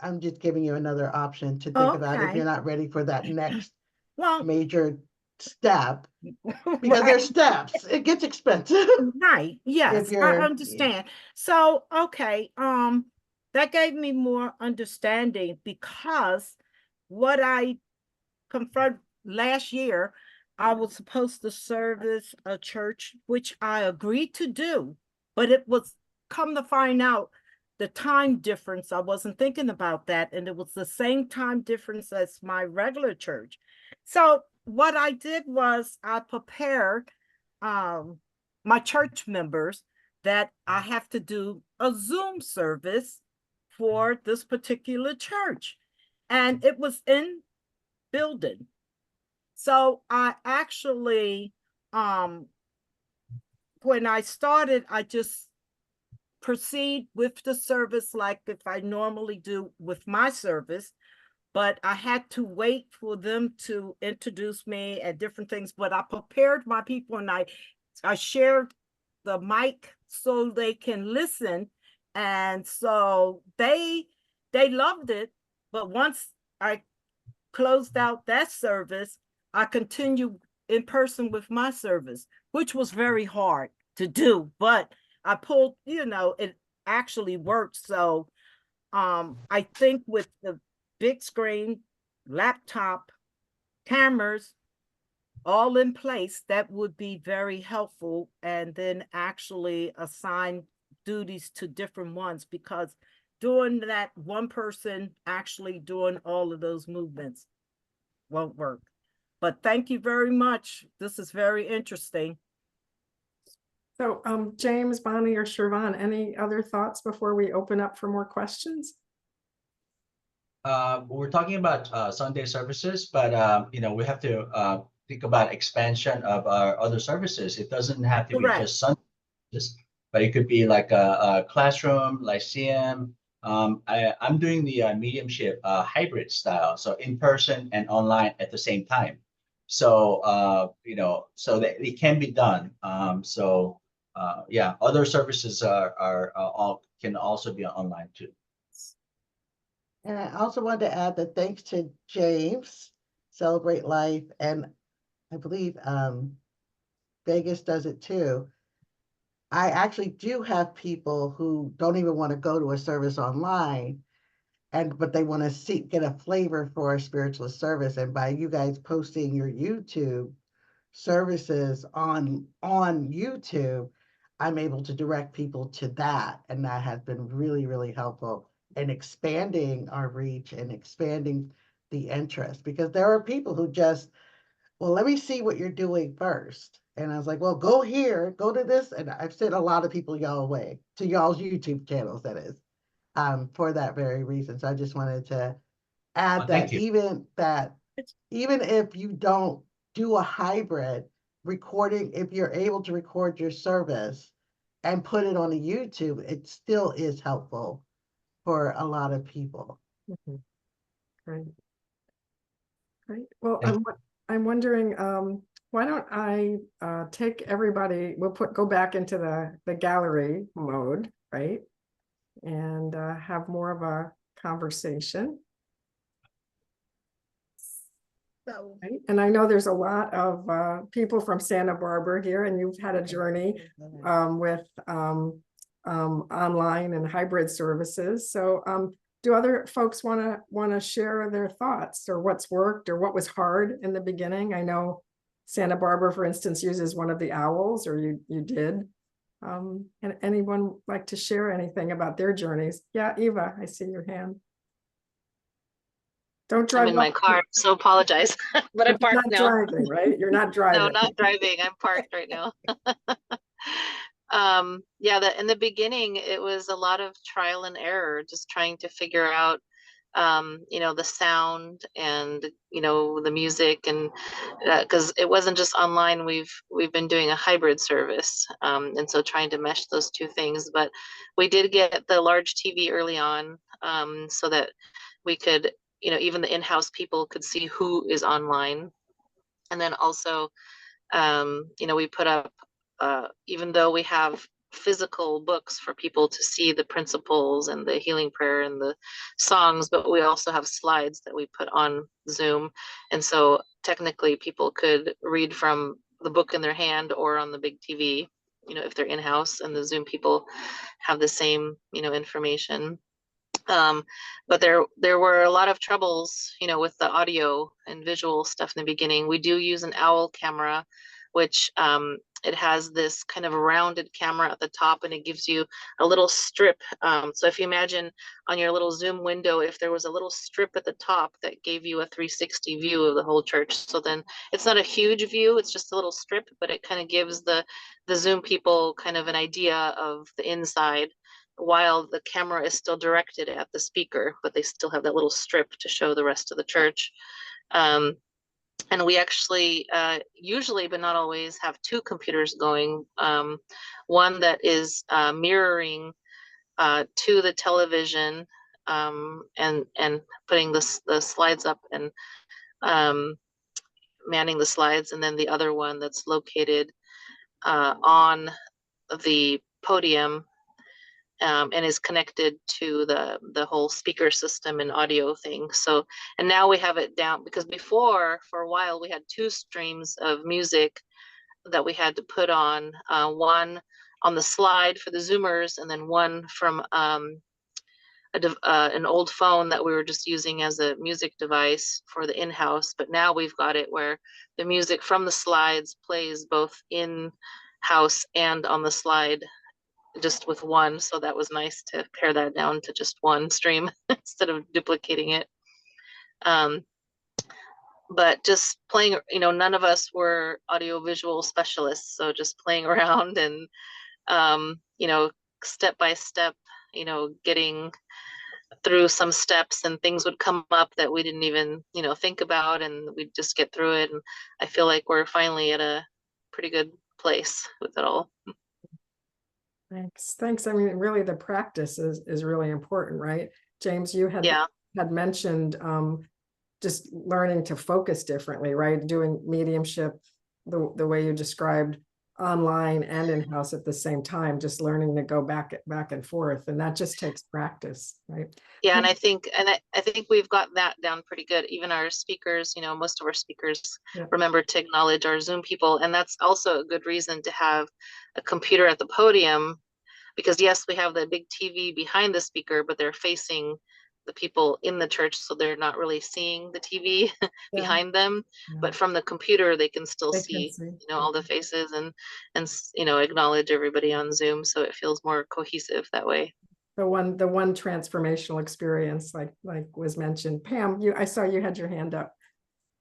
Speaker 6: I'm just giving you another option to think about if
Speaker 3: Okay.
Speaker 6: you're not ready for that next
Speaker 3: Well,
Speaker 6: major step, because there's steps. It gets expensive.
Speaker 3: right, yes, I
Speaker 6: you're-
Speaker 3: understand. So, okay, that gave me more understanding, because what I confronted last year, I was supposed to service a church, which I agreed to do, but it was, come to find out, the time difference, I wasn't thinking about that, and it was the same time difference as my regular church. So what I did was I prepared my church members that I have to do a Zoom service for this particular church, and it was in building. So I actually, when I started, I just proceed with the service like if I normally do with my service, but I had to wait for them to introduce me and different things. But I prepared my people, and I shared the mic so they can listen. And so they loved it. But once I closed out that service, I continued in person with my service, which was very hard to do, but I pulled, it actually worked. So I think with the big screen, laptop, cameras, all in place, that would be very helpful. And then actually assign duties to different ones, because doing that one person actually doing all of those movements won't work. But thank you very much. This is very interesting.
Speaker 1: So James, Bonnie, or Charvonne, any other thoughts before we open up for more questions?
Speaker 4: We're talking about Sunday services, but we have to think about expansion of our other services. It doesn't have to be
Speaker 3: Correct.
Speaker 4: just Sundays, but it could be like a classroom, lyceum. I'm doing the mediumship hybrid style, so in person and online at the same time. So so that it can be done. Yeah, other services are all can also be online too.
Speaker 6: And I also wanted to add that thanks to James, Celebrate Life, and I believe Vegas does it too. I actually do have people who don't even want to go to a service online, but they want to get a flavor for a spiritualist service. And by you guys posting your YouTube services on YouTube, I'm able to direct people to that. And that has been really, really helpful in expanding our reach and expanding the interest, because there are people who just, well, let me see what you're doing first. And I was like, well, go here, go to this. And I've sent a lot of people y'all way to y'all's YouTube channels, that is, for that very reason. So I just wanted to add
Speaker 4: Thank you.
Speaker 6: even if you don't do a hybrid recording, if you're able to record your service and put it on a YouTube, it still is helpful for a lot of people.
Speaker 1: Great. Great. Well, I'm wondering, why don't I take everybody, we'll go back into the gallery mode, right? And have more of a conversation.
Speaker 3: So,
Speaker 1: Right? And I know there's a lot of people from Santa Barbara here, and you've had a journey with online and hybrid services. So do other folks want to share their thoughts, or what's worked, or what was hard in the beginning? I know Santa Barbara, for instance, uses one of the owls, or you did. And anyone like to share anything about their journeys? Yeah, Eva, I see your hand. Don't drive.
Speaker 7: I'm in my car, so apologize, but I'm parked now.
Speaker 1: Driving, right? You're not driving.
Speaker 7: No, not driving. I'm parked right now. Yeah, that in the beginning, it was a lot of trial and error, just trying to figure out, the sound and, the music, and because it wasn't just online, we've been doing a hybrid service. And so trying to mesh those two things, but we did get the large TV early on, so that we could, even the in-house people could see who is online. And then also, we put up, even though we have physical books for people to see the principles and the healing prayer and the songs, but we also have slides that we put on Zoom. And so technically people could read from the book in their hand or on the big TV, if they're in-house, and the Zoom people have the same, information. But there were a lot of troubles, with the audio and visual stuff in the beginning. We do use an owl camera, which it has this kind of rounded camera at the top, and it gives you a little strip. So if you imagine on your little Zoom window, if there was a little strip at the top that gave you a 360 view of the whole church. So then it's not a huge view, it's just a little strip, but it kind of gives the Zoom people kind of an idea of the inside, while the camera is still directed at the speaker, but they still have that little strip to show the rest of the church. And we actually usually, but not always, have two computers going. One that is mirroring to the television, and putting the slides up and manning the slides, and then the other one that's located on the podium, and is connected to the whole speaker system and audio thing. So, and now we have it down, because before, for a while, we had two streams of music that we had to put on, one on the slide for the Zoomers, and then one from an old phone that we were just using as a music device for the in-house. But now we've got it where the music from the slides plays both in-house and on the slide, just with one. So that was nice to pare that down to just one stream instead of duplicating it. But just playing, none of us were audiovisual specialists, so just playing around and step by step, getting through some steps, and things would come up that we didn't even think about, and we'd just get through it. And I feel like we're finally at a pretty good place with it all.
Speaker 1: Thanks. I mean, really, the practice is really important, right? James, you had mentioned just learning to focus differently, right? Doing mediumship the way you described, online and in-house at the same time, just learning to go back and forth, and that just takes practice, right?
Speaker 7: Yeah, and I think we've got that down pretty good. Even our speakers, most of our speakers remember to acknowledge our Zoom people, and that's also a good reason to have a computer at the podium, because yes, we have the big TV behind the speaker, but they're facing the people in the church, so they're not really seeing the TV behind them. But from the computer, they can still see all the faces and acknowledge everybody on Zoom, so it feels more cohesive that way.
Speaker 1: The one transformational experience, like was mentioned. Pam, I saw you had your hand up.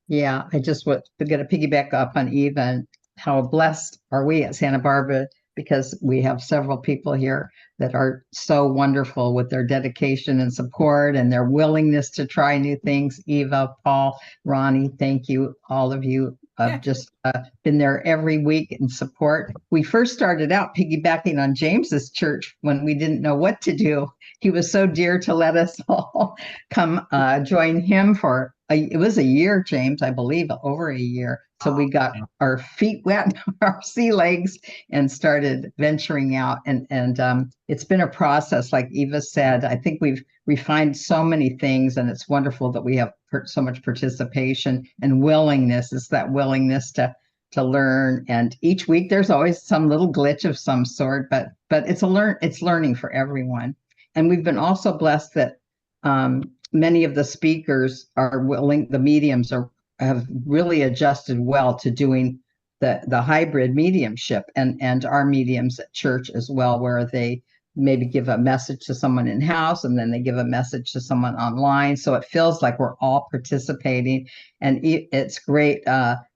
Speaker 8: Yeah, I just was going to piggyback up on Eva, and how blessed are we at Santa Barbara, because we have several people here that are so wonderful with their dedication and support and their willingness to try new things. Eva, Paul, Ronnie, thank you. All of you have just been there every week in support. We first started out piggybacking on James's church when we didn't know what to do. He was so dear to let us all come join him for it was a year, James, I believe, over a year. So we got our feet wet, our sea legs, and started venturing out. And it's been a process, like Eva said. I think we've refined so many things, and it's wonderful that we have so much participation and willingness. It's that willingness to learn. And each week there's always some little glitch of some sort, but it's learning for everyone. And we've been also blessed that many of the speakers are willing, the mediums have really adjusted well to doing the hybrid mediumship, and our mediums at church as well, where they maybe give a message to someone in house and then they give a message to someone online. So it feels like we're all participating, and it's great.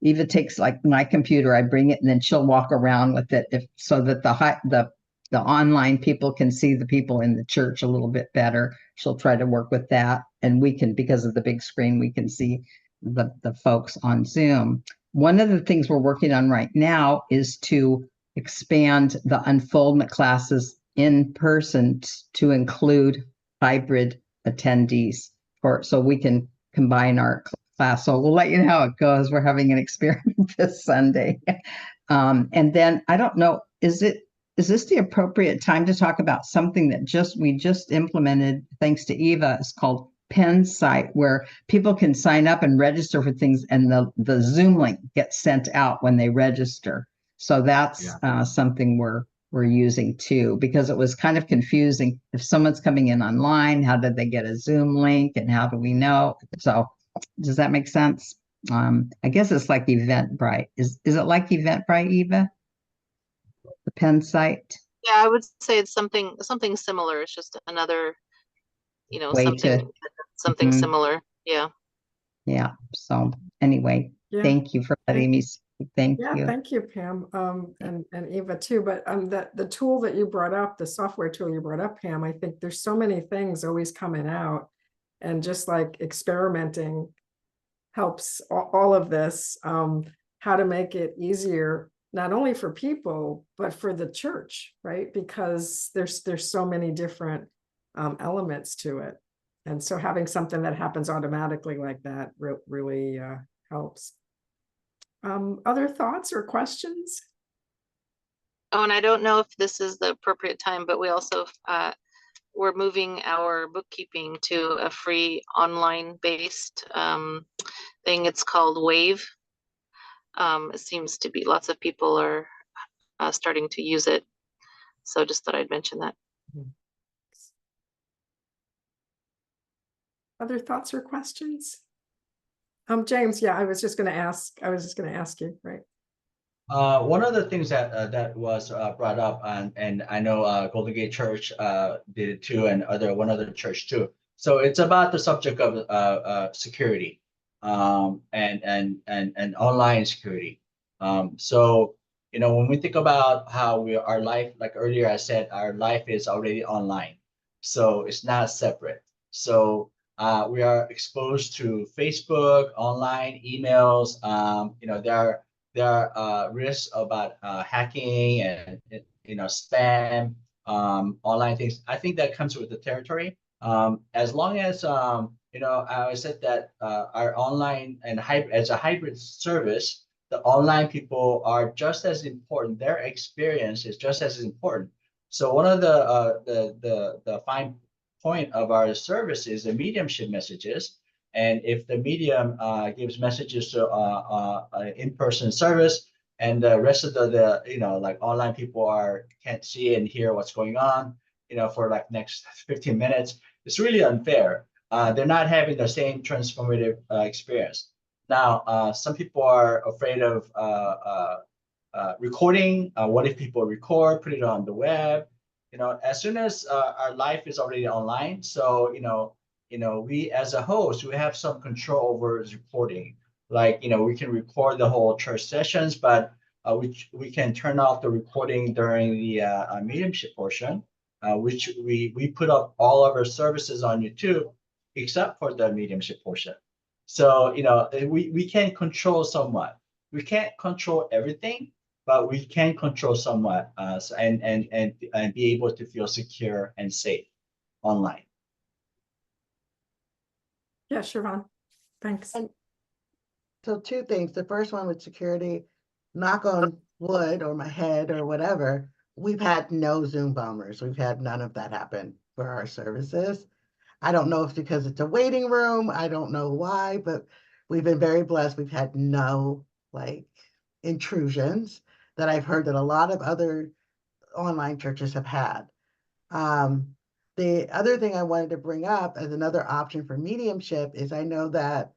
Speaker 8: Eva takes like my computer, I bring it and then she'll walk around with it so that the online people can see the people in the church a little bit better. She'll try to work with that, and we can, because of the big screen, we can see the folks on Zoom. One of the things we're working on right now is to expand the unfoldment classes in person to include hybrid attendees, so we can combine our class. So we'll let you know how it goes. We're having an experiment this Sunday. And then I don't know, is this the appropriate time to talk about something that we just implemented thanks to Eva? It's called Pen Site, where people can sign up and register for things, and the Zoom link gets sent out when they register. So that's something we're using too, because it was kind of confusing. If someone's coming in online, how did they get a Zoom link, and how do we know? So does that make sense? I guess it's like Eventbrite. Is it like Eventbrite, Eva? The Pen Site?
Speaker 7: Yeah, I would say it's something similar. It's just another,
Speaker 8: Way
Speaker 7: something
Speaker 8: Mhm.
Speaker 7: similar. Yeah.
Speaker 8: Yeah. So anyway,
Speaker 1: Yeah.
Speaker 8: thank you for letting me speak. Thank
Speaker 1: Yeah,
Speaker 8: you.
Speaker 1: thank you, Pam, and Eva too. But the tool that you brought up, the software tool you brought up, Pam, I think there's so many things always coming out, and just like experimenting helps all of this, how to make it easier, not only for people, but for the church, right? Because there's so many different elements to it. And so having something that happens automatically like that really helps. Other thoughts or questions?
Speaker 7: Oh, and I don't know if this is the appropriate time, but we also we're moving our bookkeeping to a free online based thing. It's called Wave. It seems to be lots of people are starting to use it. So just thought I'd mention that.
Speaker 1: Other thoughts or questions? James, yeah, I was just going to ask you, right?
Speaker 4: One of the things that was brought up, and I know Golden Gate Church did it too, and one other church too. So it's about the subject of security, and online security. So when we think about how our life, like earlier I said, our life is already online, so it's not separate. So we are exposed to Facebook, online emails. There are risks about hacking and spam, online things. I think that comes with the territory. As long as I said that our online and as a hybrid service, the online people are just as important. Their experience is just as important. So one of the fine point of our service is the mediumship messages. And if the medium gives messages to in-person service, and the rest of the like online people can't see and hear what's going on, for like next 15 minutes, it's really unfair. They're not having the same transformative experience. Now, some people are afraid of recording. What if people record, put it on the web? As soon as our life is already online, so we as a host, we have some control over recording. Like we can record the whole church sessions, but we can turn off the recording during the mediumship portion, which we put up all of our services on YouTube, except for the mediumship portion. So we can control somewhat. We can't control everything, but we can control somewhat, and be able to feel secure and safe online.
Speaker 1: Yeah, Charvonne, thanks.
Speaker 6: So two things. The first one with security, knock on wood or my head or whatever, we've had no Zoom bombers. We've had none of that happen for our services. I don't know if it's because it's a waiting room. I don't know why, but we've been very blessed. We've had no intrusions that I've heard that a lot of other online churches have had. The other thing I wanted to bring up as another option for mediumship is I know that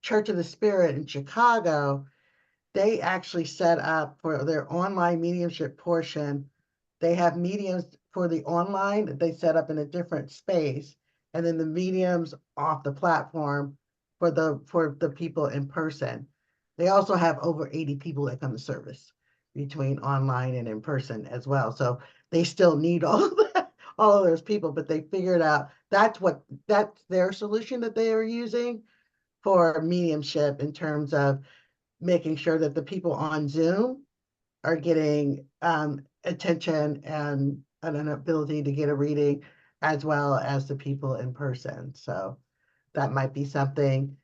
Speaker 6: Church of the Spirit in Chicago, they actually set up for their online mediumship portion they have mediums for the online that they set up in a different space, and then the mediums off the platform for the people in person. They also have over 80 people that come to service between online and in person as well. So they still need all of that, all of those people, but they figured out that's their solution that they are using for mediumship in terms of making sure that the people on Zoom are getting attention and an ability to get a reading as well as the people in person. So that might be something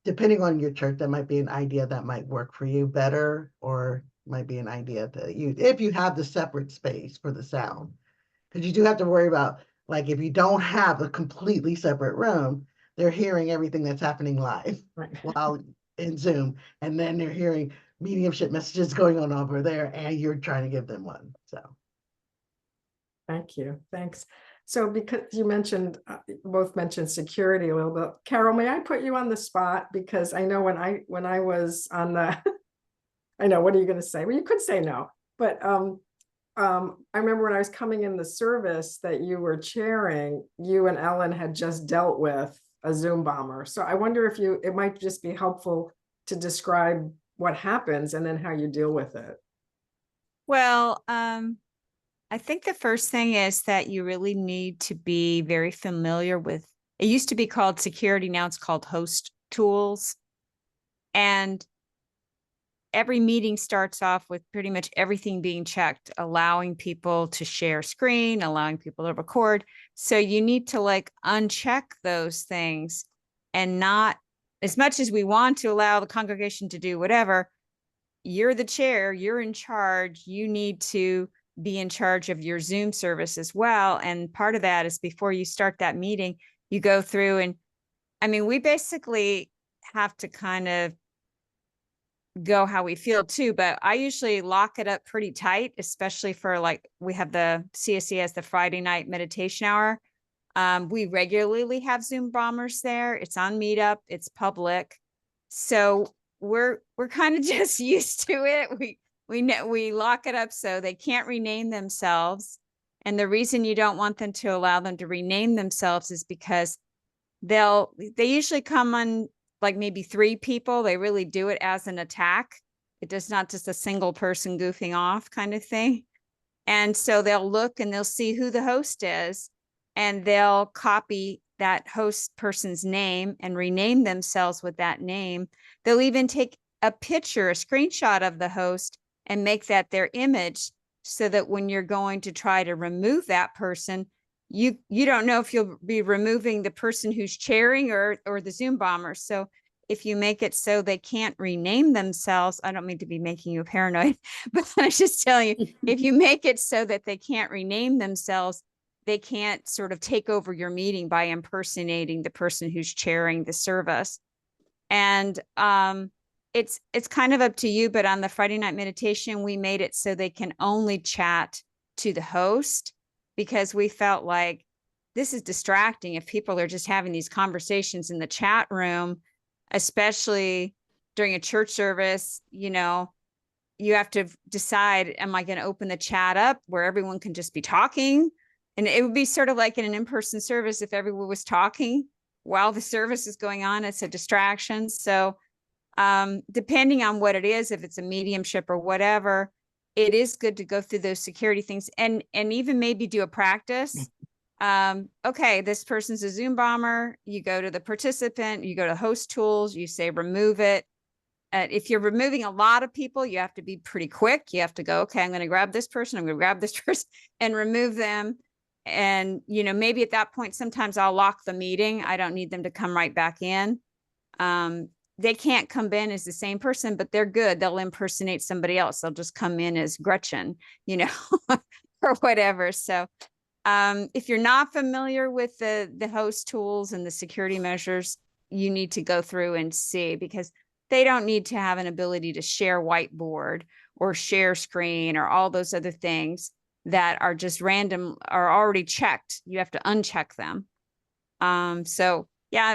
Speaker 6: depending on your church, that might be an idea that might work for you better, or might be an idea that if you have the separate space for the sound, because you do have to worry about, like, if you don't have a completely separate room, they're hearing everything that's happening live while in Zoom, and then they're hearing mediumship messages going on over there, and you're trying to give them one. So
Speaker 1: Thank you. Thanks. So because you mentioned, both mentioned security a little bit. Carol, may I put you on the spot? Because I know when I was on the, I know, what are you going to say? Well, you could say no, but I remember when I was coming in the service that you were chairing, you and Ellen had just dealt with a Zoom bomber. So I wonder if it might just be helpful to describe what happens and then how you deal with it.
Speaker 9: Well, I think the first thing is that you really need to be very familiar with, it used to be called security, now it's called host tools. And every meeting starts off with pretty much everything being checked, allowing people to share screen, allowing people to record. So you need to like uncheck those things, and not, as much as we want to allow the congregation to do whatever, you're the chair, you're in charge, you need to be in charge of your Zoom service as well. And part of that is before you start that meeting, you go through, and I mean, we basically have to kind of go how we feel too, but I usually lock it up pretty tight, especially for, like, we have the CSC as the Friday night meditation hour. We regularly have Zoom bombers there. It's on Meetup, it's public. So we're kind of just used to it. We lock it up so they can't rename themselves. And the reason you don't want them to allow them to rename themselves is because they usually come on like maybe 3 people. They really do it as an attack. It does not just a single person goofing off kind of thing. And so they'll look and they'll see who the host is, and they'll copy that host person's name and rename themselves with that name. They'll even take a picture, a screenshot of the host, and make that their image, so that when you're going to try to remove that person, you don't know if you'll be removing the person who's chairing or the Zoom bomber. So if you make it so they can't rename themselves, I don't mean to be making you paranoid, but I just tell you, if you make it so that they can't rename themselves, they can't sort of take over your meeting by impersonating the person who's chairing the service. And it's kind of up to you, but on the Friday night meditation, we made it so they can only chat to the host, because we felt like this is distracting if people are just having these conversations in the chat room, especially during a church service. You know, you have to decide, am I going to open the chat up where everyone can just be talking? And it would be sort of like in an in-person service, if everyone was talking while the service is going on, it's a distraction. So depending on what it is, if it's a mediumship or whatever, it is good to go through those security things, and even maybe do a practice. Okay, this person's a Zoom bomber. You go to the participant, you go to host tools, you say remove it. If you're removing a lot of people, you have to be pretty quick. You have to go, okay, I'm going to grab this person, I'm going to grab this person and remove them. And, you know, maybe at that point, sometimes I'll lock the meeting. I don't need them to come right back in. They can't come in as the same person, but they're good. They'll impersonate somebody else. They'll just come in as Gretchen, you know, or whatever. So if you're not familiar with the host tools and the security measures, you need to go through and see, because they don't need to have an ability to share whiteboard or share screen or all those other things that are just random, are already checked. You have to uncheck them. So yeah,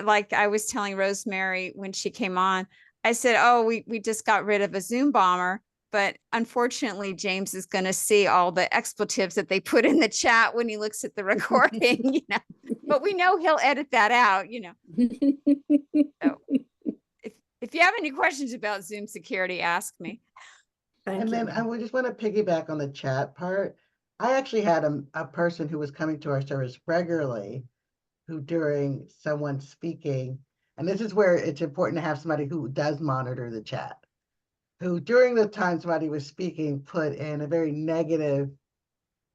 Speaker 9: like I was telling Rosemary when she came on, I said, oh, we just got rid of a Zoom bomber, but unfortunately, James is going to see all the expletives that they put in the chat when he looks at the recording, but we know he'll edit that out, So if you have any questions about Zoom security, ask me.
Speaker 1: Thank
Speaker 6: And
Speaker 1: you.
Speaker 6: then I would just want to piggyback on the chat part. I actually had a person who was coming to our service regularly, who during someone speaking, and this is where it's important to have somebody who does monitor the chat, who during the time somebody was speaking put in a very negative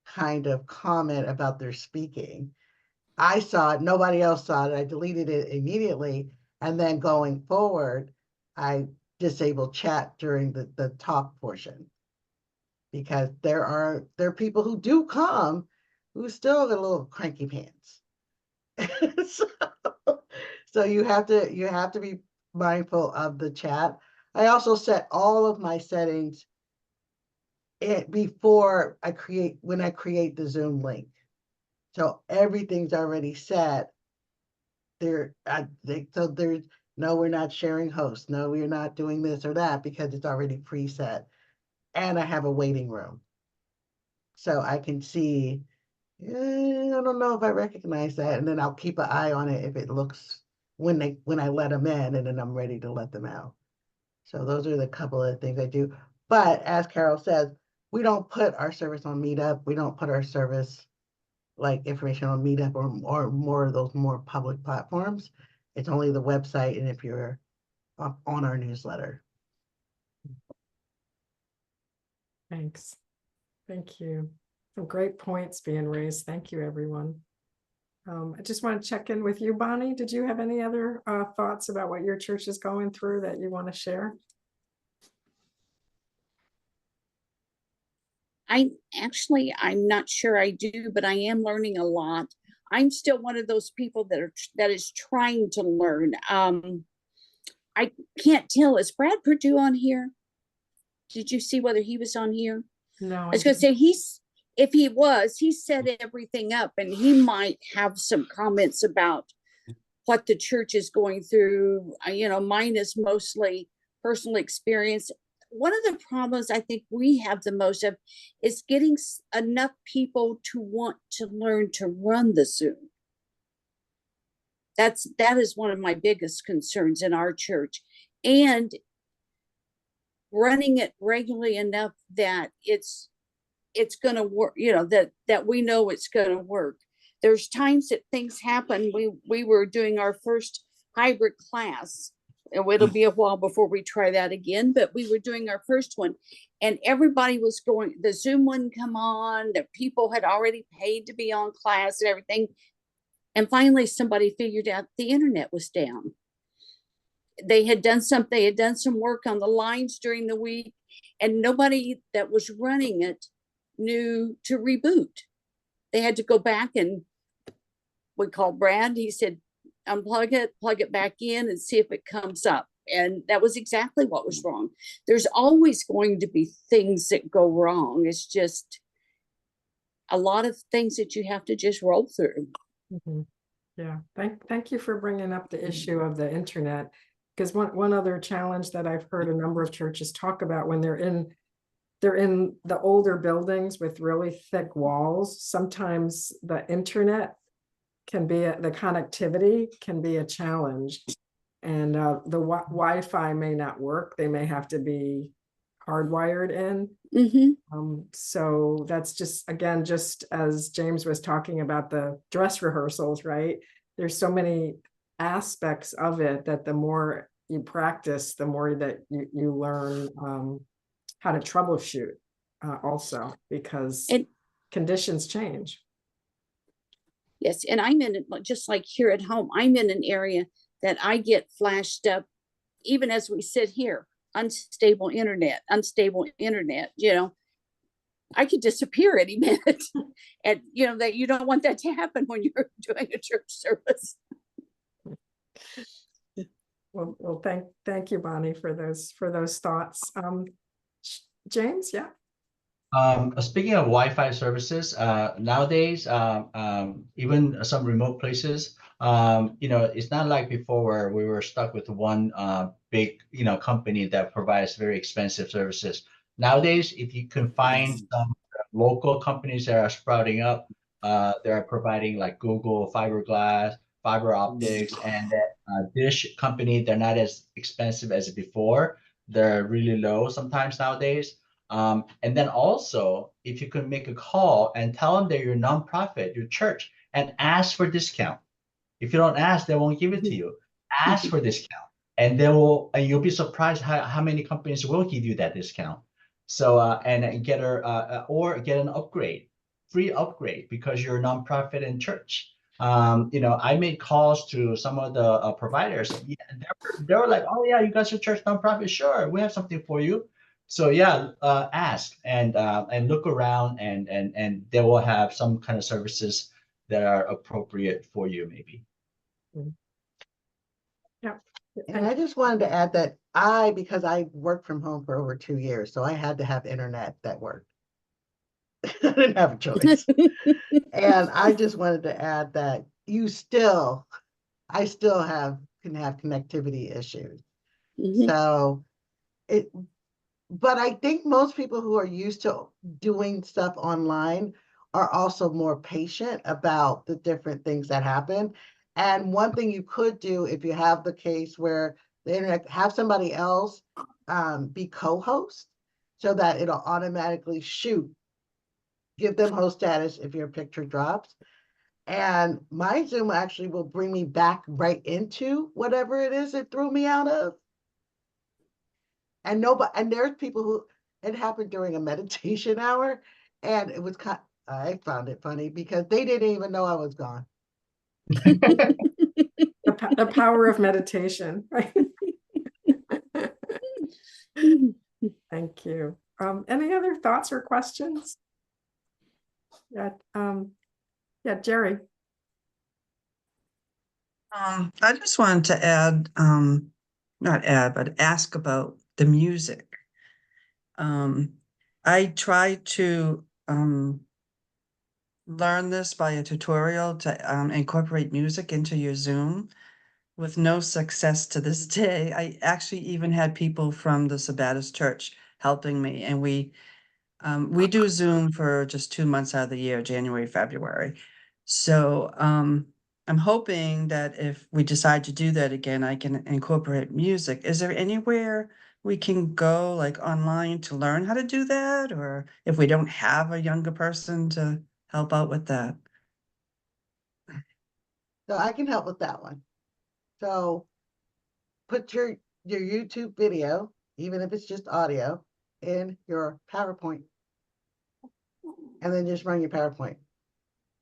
Speaker 6: kind of comment about their speaking. I saw it, nobody else saw it. I deleted it immediately. And then going forward, I disabled chat during the talk portion, because there are people who do come who still got a little cranky pants. So you have to be mindful of the chat. I also set all of my settings before when I create the Zoom link. So everything's already set there. So there's no, we're not sharing hosts. No, we're not doing this or that, because it's already preset. And I have a waiting room. So I can see, I don't know if I recognize that. And then I'll keep an eye on it if it looks, when I let them in, and then I'm ready to let them out. So those are the couple of things I do. But as Carol says, we don't put our service on Meetup. We don't put our service like information on Meetup or more of those more public platforms. It's only the website, and if you're up on our newsletter.
Speaker 1: Thanks. Thank you. Some great points being raised. Thank you, everyone. I just want to check in with you, Bonnie. Did you have any other thoughts about what your church is going through that you want to share?
Speaker 5: I'm not sure I do, but I am learning a lot. I'm still one of those people that is trying to learn. I can't tell, is Brad Purdue on here? Did you see whether he was on here?
Speaker 1: No.
Speaker 5: I was going to say, if he was, he set everything up, and he might have some comments about what the church is going through. Mine is mostly personal experience. One of the problems I think we have the most of is getting enough people to want to learn to run the Zoom. That is one of my biggest concerns in our church, and running it regularly enough that it's going to work, that we know it's going to work. There's times that things happen. We were doing our first hybrid class, and it'll be a while before we try that again, but we were doing our first one, and everybody was going, the Zoom wouldn't come on, the people had already paid to be on class and everything. And finally somebody figured out the internet was down. They had done some work on the lines during the week, and nobody that was running it knew to reboot. They had to go back, and we called Brad. He said, unplug it, plug it back in, and see if it comes up. And that was exactly what was wrong. There's always going to be things that go wrong. It's just a lot of things that you have to just roll through.
Speaker 1: Mm-hmm. Yeah, thank you for bringing up the issue of the internet, because one other challenge that I've heard a number of churches talk about when they're in the older buildings with really thick walls, sometimes the internet can be the connectivity can be a challenge, and the Wi-Fi may not work. They may have to be hardwired in.
Speaker 5: Mm-hmm.
Speaker 1: So that's just as James was talking about the dress rehearsals, right? There's so many aspects of it that the more you practice, the more that you learn how to troubleshoot also, because conditions change.
Speaker 5: Yes, and I'm in, just like here at home, I'm in an area that I get flashed up, even as we sit here, unstable internet, I could disappear any minute. And that you don't want that to happen when you're doing a church service.
Speaker 1: Well, thank you, Bonnie, for those thoughts. James, yeah.
Speaker 4: Speaking of Wi-Fi services, nowadays, even some remote places, it's not like before where we were stuck with one big, company that provides very expensive services. Nowadays, if you can find some local companies that are sprouting up, they're providing like Google fiberglass, fiber optics, and that dish company, they're not as expensive as before. They're really low sometimes nowadays. And then also, if you can make a call and tell them that you're a nonprofit, your church, and ask for discount. If you don't ask, they won't give it to you. Ask for discount, and and you'll be surprised how many companies will give you that discount. So and get or get an upgrade, free upgrade because you're a nonprofit and church. I made calls to some of the providers. Yeah, they were like, "Oh yeah, you guys are church nonprofit. Sure, we have something for you." So yeah, ask and look around, and they will have some kind of services that are appropriate for you, maybe.
Speaker 1: Yeah.
Speaker 6: And I just wanted to add that because I worked from home for over 2 years, so I had to have internet that worked. I didn't have a choice. And I just wanted to add that I still can have connectivity issues. So but I think most people who are used to doing stuff online are also more patient about the different things that happen. And one thing you could do if you have the case where the internet, have somebody else be co-host so that it'll automatically give them host status if your picture drops. And my Zoom actually will bring me back right into whatever it is it threw me out of. And there's people who it happened during a meditation hour, and it was I found it funny because they didn't even know I was gone.
Speaker 1: The power of meditation, right? Thank you. Any other thoughts or questions? Yeah, Jerry.
Speaker 10: I just wanted to but ask about the music. I tried to learn this by a tutorial to incorporate music into your Zoom with no success to this day. I actually even had people from the Spiritualist Church helping me, and we do Zoom for just 2 months out of the year, January, February. So I'm hoping that if we decide to do that again, I can incorporate music. Is there anywhere we can go like online to learn how to do that? Or if we don't have a younger person to help out with that?
Speaker 6: So I can help with that one. So put your YouTube video, even if it's just audio, in your PowerPoint. And then just run your PowerPoint.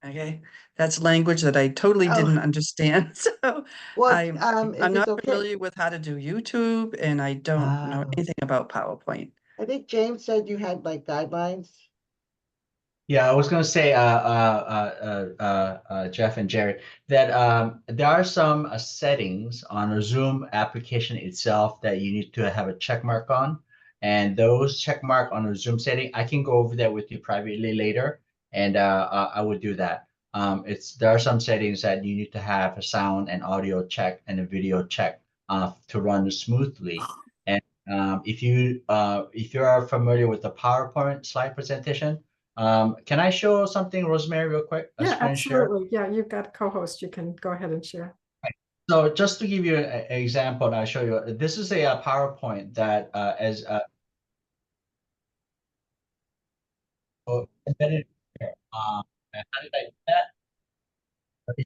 Speaker 10: Okay, that's language that I totally didn't understand. So I'm not familiar with how to do YouTube, and I don't know anything about PowerPoint.
Speaker 6: I think James said you had like guidelines.
Speaker 4: Yeah, I was going to say, Jeff and Jerry, that there are some settings on a Zoom application itself that you need to have a check mark on. And those check mark on a Zoom setting, I can go over that with you privately later, and I would do that. There are some settings that you need to have a sound and audio check and a video check to run smoothly. And if you are familiar with the PowerPoint slide presentation, can I show something, Rosemary, real quick?
Speaker 1: Yeah, absolutely. Yeah, you've got co-host. You can go ahead and share.
Speaker 4: So just to give you an example, and I'll show you. This is a PowerPoint that embedded here. How did I do that?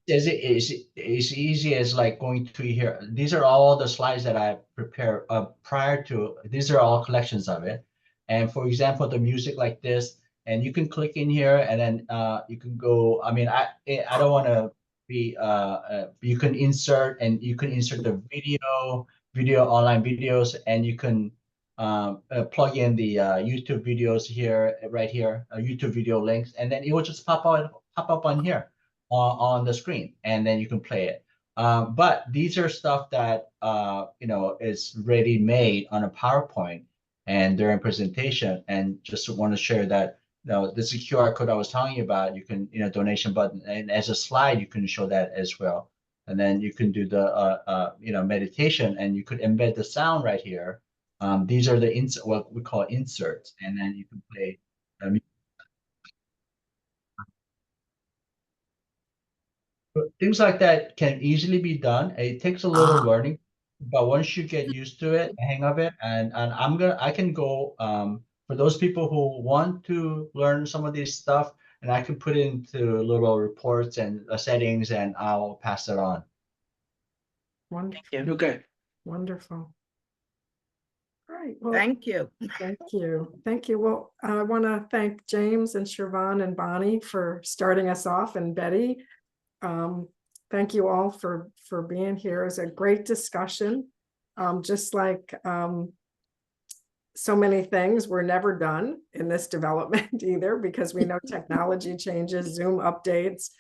Speaker 4: It's easy as like going to here. These are all the slides that I prepared prior to. These are all collections of it. And for example, the music like this, and you can click in here, and then you can go. I mean, I don't want to be. You can insert the video online videos, and you can plug in the YouTube videos here, right here, YouTube video links, and then it will just pop up on here on the screen, and then you can play it. But these are stuff that is ready made on a PowerPoint and during presentation, and just want to share that this is a QR code I was telling you about. You can donation button, and as a slide you can show that as well, and then you can do the meditation, and you could embed the sound right here These are the what we call inserts, and then you can play things like that can easily be done. It takes a little learning, but once you get used to it, hang of it, and I can go for those people who want to learn some of this stuff, and I can put it into little reports and settings, and I'll pass it on.
Speaker 1: Wonderful.
Speaker 2: Okay.
Speaker 1: Wonderful. All right. Well,
Speaker 3: Thank you.
Speaker 1: thank you. Thank you. Well, I want to thank James and Charvonne and Bonnie for starting us off, and Betty. Thank you all for being here. It was a great discussion. Just like so many things, we're never done in this development either, because we know technology changes, Zoom updates,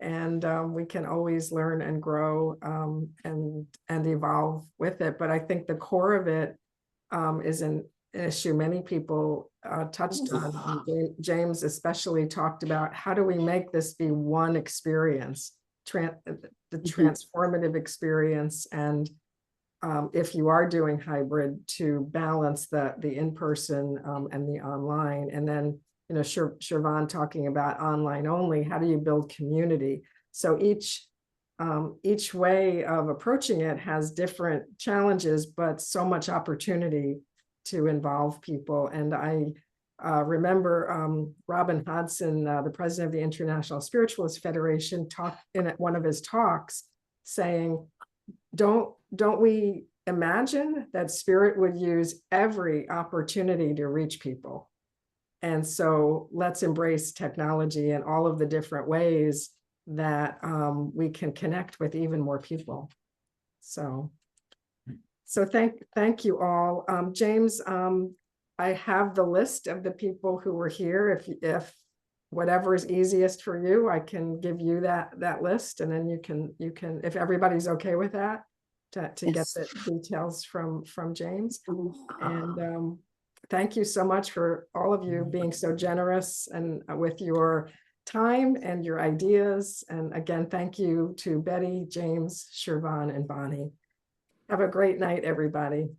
Speaker 1: and we can always learn and grow and evolve with it. But I think the core of it is an issue many people touched on. James especially talked about, how do we make this be one experience, the transformative experience, and if you are doing hybrid, to balance the in-person and the online. And then, you know, Charvonne talking about online only, how do you build community? So each way of approaching it has different challenges, but so much opportunity to involve people. And I remember Robin Hodson, the president of the International Spiritualist Federation, talked in one of his talks saying, don't we imagine that Spirit would use every opportunity to reach people? And so let's embrace technology in all of the different ways that we can connect with even more people. So thank you all. James, I have the list of the people who were here. If whatever is easiest for you, I can give you that list, and then you can, if everybody's okay with that, to get the details from James. And thank you so much for all of you being so generous and with your time and your ideas. And again, thank you to Betty, James, Charvonne, and Bonnie. Have a great night, everybody.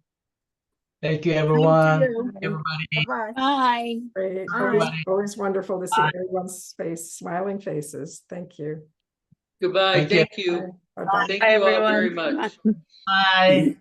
Speaker 4: Thank you, everyone.
Speaker 3: Thank you.
Speaker 4: Everybody.
Speaker 3: Bye.
Speaker 5: Bye.
Speaker 1: Great.
Speaker 3: Bye.
Speaker 1: Always wonderful to see everyone's face, smiling faces. Thank you.
Speaker 2: Goodbye.
Speaker 4: Thank you.
Speaker 2: Thank you.
Speaker 1: Bye-bye.
Speaker 2: Thank you all very much.
Speaker 4: Bye.